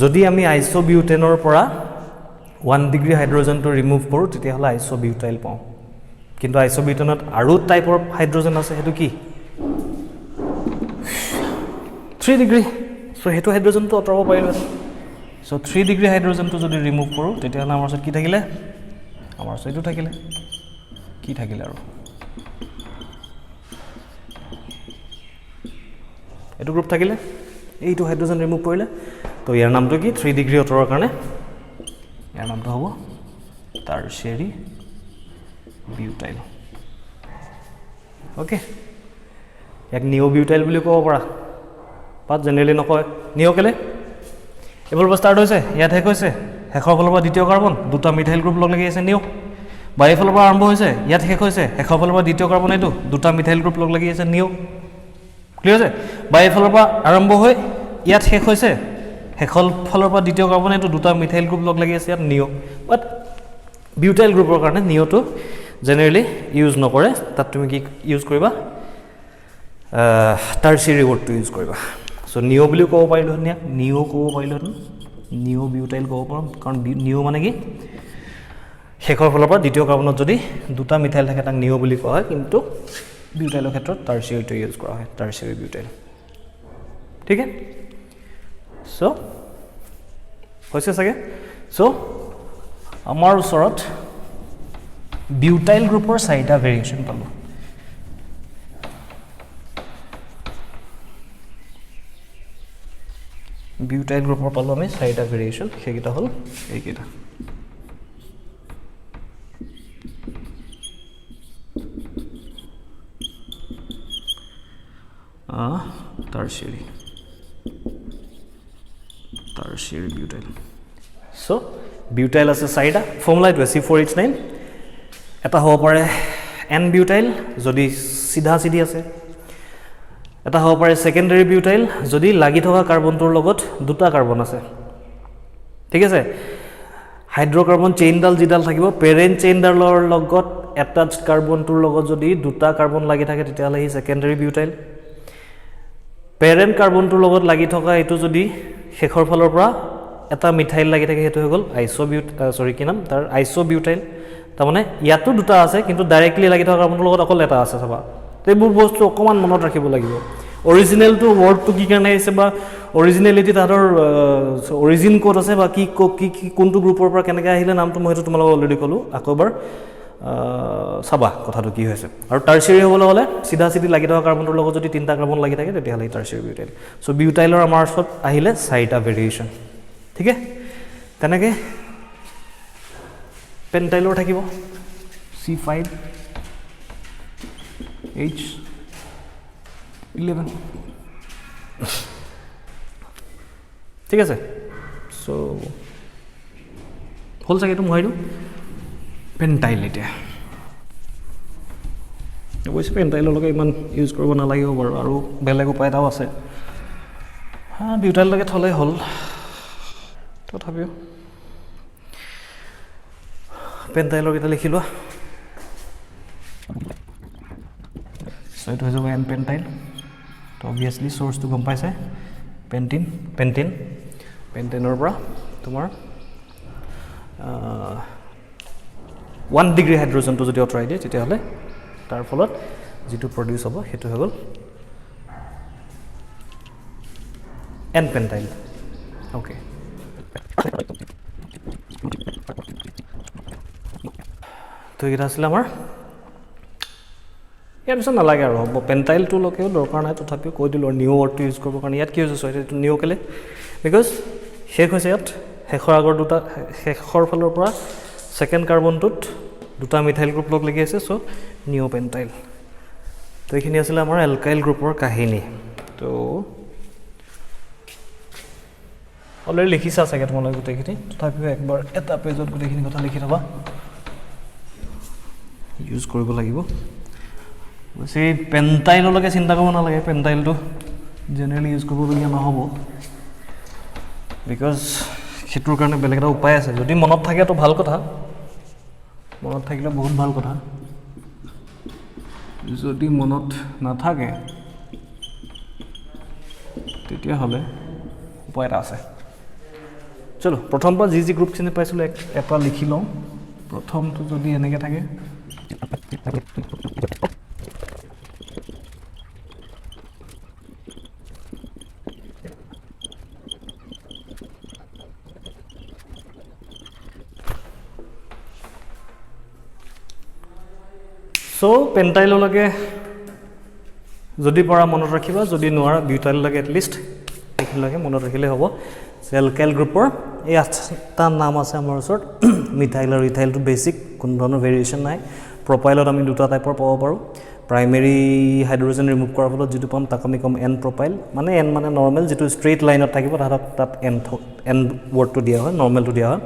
যদি আমি আইসোবিউটেনৰ পৰা 1 ডিগ্ৰী হাইড্ৰোজেনটো ৰিমুভ কৰোঁ তেতিয়াহ'লে আইসোবিউটাইল পাওঁ কিন্তু আইসোবিউটেনত আৰু টাইপৰ হাইড্ৰোজেন আছে হেতু কি 3 ডিগ্ৰী সো হেতু হাইড্ৰোজেনটো অতৰাব পাৰিলো সো 3 ডিগ্ৰী হাইড্ৰোজেনটো যদি ৰিমুভ কৰোঁ তেতিয়াহ'লে আমাৰ ওচৰত কি থাকিলে আমাৰ ওচৰত এইটো থাকিলে কি থাকিলে আৰু এইটো গ্ৰুপ থাকিলে এইটো হাইড্ৰোজেন ৰিমুভ কৰিলে তো ইয়াৰ নামটো কি 3 ডিগ্ৰী অতৰৰ কাৰণে ইয়াৰ নামটো হ'ব টাৰচিয়াৰি বিউটাইল ওকে এক নিওবিউটাইল বুলি ক'ব পাৰা বাট জেনেৰেলি নকয় নিও কেলে এইফালৰ পৰা ষ্টাৰ্ট হৈছে ইয়াত শেষ হৈছে শেষৰ ফালৰ পৰা দ্বিতীয় কাৰ্বন দুটা মিথাইল গ্ৰুপ লগ লাগি আছে নিও বা এইফালৰ পৰা আৰম্ভ হৈছে ইয়াত শেষ হৈছে শেষৰ ফালৰ পৰা দ্বিতীয় কাৰ্বন এইটো দুটা মিথাইল গ্ৰুপ লগ লাগি আছে নিও ক্লিয়াৰ আছে বা এইফালৰ পৰা আৰম্ভ হৈ ইয়াত শেষ হৈছে শেষৰ ফালৰ পৰা দ্বিতীয় কাৰ্বন এইটো দুটা মিথাইল গ্ৰুপ লগ লাগি আছে ইয়াত নিও বাট বিউটাইল গ্ৰুপৰ কাৰণে নিওটো জেনেৰেলি ইউজ নকৰে তাত তুমি কি ইউজ কৰিবা টাৰচিয়াৰি ৱৰ্ডটো ইউজ কৰিবা সো নিও বুলি ক'ব পাৰিলো হনিয়া নিও ক'ব পাৰিলো নিও বিউটাইল ক'ব পাৰোঁ কাৰণ নিও মানে কি শেষৰ ফালৰ পৰা দ্বিতীয় কাৰ্বনত যদি দুটা মিথাইল থাকে তাক নিও বুলি কোৱা হয় কিন্তু বিউটাইলৰ ক্ষেত্ৰত টাৰচিয়াৰিটো ইউজ কৰা হয় টাৰচিয়াৰি বিউটাইল ঠিক আছে সো হৈছে চাগে সো আমাৰ ওচৰত বিউটাইল গ্ৰুপৰ চাৰিটা ভেৰিয়েশ্যন পালোঁ বিউটাইল গ্ৰুপৰ পালোঁ আমি চাৰিটা ভেৰিয়েশ্যন সেইকেইটা হ'ল এইকেইটা টাৰচিয়াৰি বিউটাইল সো বিউটাইল আছে চাৰিটা ফৰ্মুলাটো C4H9 এটা হ'ব পাৰে N বিউটাইল যদি সিধা সিধি আছে এটা হ'ব পাৰে সেকেন্ডাৰী বিউটাইল যদি লাগি থকা কাৰ্বনটোৰ লগত দুটা কাৰ্বন আছে ঠিক আছে হাইড্ৰকাৰ্বন চেইনডাল যিডাল থাকিব পেৰেন্ট চেইনডালৰ লগত এটাচড কাৰ্বনটোৰ লগত যদি দুটা কাৰ্বন লাগি থাকে তেতিয়াহ'লে ই সেকেন্ডাৰী বিউটাইল পেৰেন্ট কাৰ্বনটোৰ লগত লাগি থকা এটো যদি শেষৰ ফালৰ পৰা এটা মিথাইল লাগি থাকে হেতু হৈ গ'ল কি নাম তাৰ আইসোবিউটাইল তাৰ মানে ইয়াতো দুটা আছে কিন্তু ডাইৰেক্টলি লাগি থকা কাৰ্বনটোৰ লগত অকল এটা আছে চাবা এইবোৰ বস্তু অকমান মনত ৰাখিব লাগিব অৰিজিনেলটো ৱৰ্ডটো কি কাৰণে আহিছে বা অৰিজিনেলিটি তাহাঁতৰ অৰিজিন ক'ত আছে বা কি কোনটো গ্ৰুপৰ পৰা কেনেকৈ আহিলে নামটো মই সেইটো তোমালোকক অলৰেডি ক'লোঁ আকৌ এবাৰ চাবা কথাটো কি হৈছে আৰু টাৰচিয়াৰি হ'বলৈ হ'লে সিধা সিধি লাগি থকা কাৰ্বনটোৰ লগত যদি তিনিটা কাৰ্বন লাগি থাকে তেতিয়াহ'লে টাৰচিয়াৰি বিউটাইল সো বিউটাইলৰ আমাৰ ওচৰত আহিলে চাৰিটা ভেৰিয়েশ্যন ঠিক আছে তেনেকৈ পেণ্টাইলৰ থাকিব C5H11 ঠিক আছে সো হ'ল চাগে এইটো মোহাৰি দিওঁ পেণ্টাইল এতিয়া অৱশ্যে পেণ্টাইলৰ লগত ইমান ইউজ কৰিব নালাগিব বাৰু আৰু বেলেগ উপায় এটাও আছে বিউটাইললৈকে থ'লেই হ'ল তথাপিও পেণ্টাইলৰ কেইটা লিখি লোৱা সো এইটো হৈ যাব এন পেণ্টাইল তো অবভিয়াছলি চ'ৰ্চটো গম পাইছে পেণ্টেনৰ পৰা তোমাৰ 1 ডিগ্ৰী হাইড্ৰোজেনটো যদি অতৰাই দিয়ে তেতিয়াহ'লে তাৰ ফলত যিটো প্ৰডিউচ হ'ব সেইটো হৈ গ'ল এন পেণ্টাইল ওকে তো এইকেইটা আছিলে আমাৰ ইয়াৰ পিছত নালাগে আৰু হ'ব পেণ্টাইলটোলৈকেও দৰকাৰ নাই তথাপিও কৈ দিলোঁ নিউ ৱৰ্ডটো ইউজ কৰিবৰ কাৰণে ইয়াত কি হৈছে চোৱা এইটো নিউ কেলে বিকজ শেষ হৈছে ইয়াত শেষৰ আগৰ দুটা শেষৰ ফালৰ পৰা ছেকেণ্ড কাৰ্বনটোত দুটা মিথাইল গ্ৰুপ লগ লাগি আছে চ' নিউ পেণ্টাইল তো এইখিনি আছিলে আমাৰ এলকাইল গ্ৰুপৰ কাহিনী তো অলৰেডি লিখিছা চাগে তোমালোকে গোটেইখিনি তথাপিও একবাৰ এটা পেজত গোটেইখিনি কথা লিখি থবা ইউজ কৰিব লাগিব বেছি পেণ্টাইললৈকে চিন্তা কৰিব নালাগে পেণ্টাইলটো জেনেৰেলি ইউজ কৰিবলগীয়া নহ'ব বিকজ সেইটোৰ কাৰণে বেলেগ এটা উপায় আছে যদি মনত থাকে তো ভাল কথা মনত থাকিলে বহুত ভাল কথা যদি মনত নাথাকে তেতিয়াহ'লে উপায় এটা আছে চলো প্ৰথম পৰা যি গ্ৰুপ চিনি পাইছিলোঁ এটা লিখি লওঁ প্ৰথমটো যদি এনেকৈ থাকে চ' পেণ্টাইললৈকে যদি পৰা মনত ৰাখিবা যদি নোৱাৰা বিউটাইললৈকে এটলিষ্ট এইখিনিলৈকে মনত ৰাখিলে হ'ব এলকাইল গ্ৰুপৰ এই 8টা নাম আছে আমাৰ ওচৰত মিথাইল আৰু ইথাইলটো বেছিক কোনো ধৰণৰ ভেৰিয়েশ্যন নাই প্ৰপাইলত আমি দুটা টাইপৰ পাব পাৰোঁ প্ৰাইমেৰী হাইড্ৰজেন ৰিমুভ কৰাৰ ফলত যিটো পাম তাক আমি ক'ম এন প্ৰপাইল মানে এন মানে নৰ্মেল যিটো ষ্ট্ৰেইট লাইনত থাকিব তাত এন ৱৰ্ডটো দিয়া হয় নৰ্মেলটো দিয়া হয়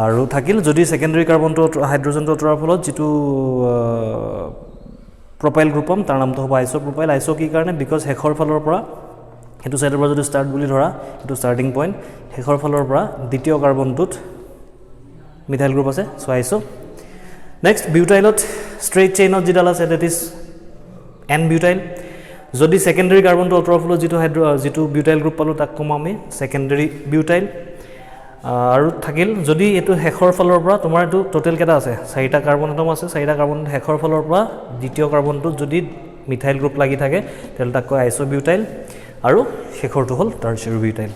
আৰু থাকিল যদি ছেকেণ্ডেৰী কাৰ্বনটো হাইড্ৰজেনটো আঁতৰোৱাৰ ফলত যিটো প্ৰপাইল গ্ৰুপ পাম তাৰ নামটো হ'ব আইছ' প্ৰপাইল আইছ' কি কাৰণে বিকজ শেষৰ ফালৰ পৰা সেইটো ছাইডৰ পৰা যদি ষ্টাৰ্ট বুলি ধৰা এইটো ষ্টাৰ্টিং পইণ্ট শেষৰ ফালৰ পৰা দ্বিতীয় কাৰ্বনটোত মিথাইল গ্ৰুপ আছে চ' আইছ' নেক্সট বিউটাইলত ষ্ট্ৰেইট চেইনত যিডাল আছে ডেট ইজ এন বিউটাইল যদি ছেকেণ্ডেৰী কাৰ্বনটো আঁতৰোৱাৰ ফলত যিটো বিউটাইল গ্ৰুপ পালোঁ তাক ক'ম আমি ছেকেণ্ডেৰী বিউটাইল আৰু থাকিল যদি এইটো শেষৰ ফালৰ পৰা তোমাৰ এইটো টোটেল কেইটা আছে 4টা কাৰ্বন এটম আছে 4টা কাৰ্বন শেষৰ ফালৰ পৰা দ্বিতীয় কাৰ্বনটোত যদি মিথাইল গ্ৰুপ লাগি থাকে তেতিয়াহ'লে তাক কয় আইছ' বিউটাইল আৰু শেষৰটো হ'ল টাৰ্চিয়াৰী বিউটাইল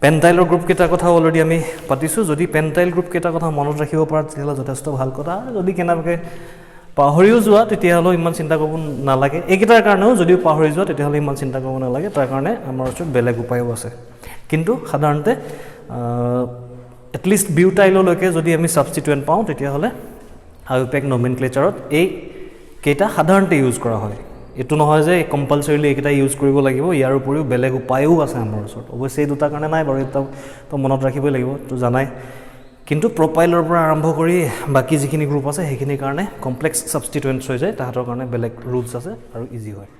পেণ্টাইলৰ গ্ৰুপ কেইটাৰ কথা অলৰেডি আমি পাতিছোঁ যদি পেণ্টাইল গ্ৰুপ কেইটাৰ কথা মনত ৰাখিব পৰা তেতিয়াহ'লে যথেষ্ট ভাল কথা যদি কেনেবাকৈ পাহৰিও যোৱা তেতিয়াহ'লে ইমান চিন্তা কৰিব নালাগে এইকেইটাৰ কাৰণেও যদিও পাহৰি যোৱা তেতিয়াহ'লে ইমান চিন্তা কৰিব নালাগে তাৰ কাৰণে আমাৰ ওচৰত বেলেগ উপায়ো আছে কিন্তু সাধাৰণতে এটলিষ্ট বিউটাইললৈকে যদি আমি ছাবষ্টিটুৱেণ্ট পাওঁ তেতিয়াহ'লে আইউপেক নমেনক্লেচাৰত এই কেইটা সাধাৰণতে ইউজ কৰা হয় এইটো নহয় যে কম্পালচৰিলি এইকেইটা ইউজ কৰিব লাগিব ইয়াৰ উপৰিও বেলেগ উপায়ো আছে আমাৰ ওচৰত অৱশ্যে এই দুটাৰ কাৰণে নাই বাৰু এটা তো মনত ৰাখিবই লাগিব তো জানাই কিন্তু প্ৰপাইলৰ পৰা আৰম্ভ কৰি বাকী যিখিনি গ্ৰুপ আছে সেইখিনিৰ কাৰণে কমপ্লেক্স ছাবষ্টিটুৱেণ্টছ হৈ যায় তাহাঁতৰ কাৰণে বেলেগ ৰুলছ আছে আৰু ইজি হয়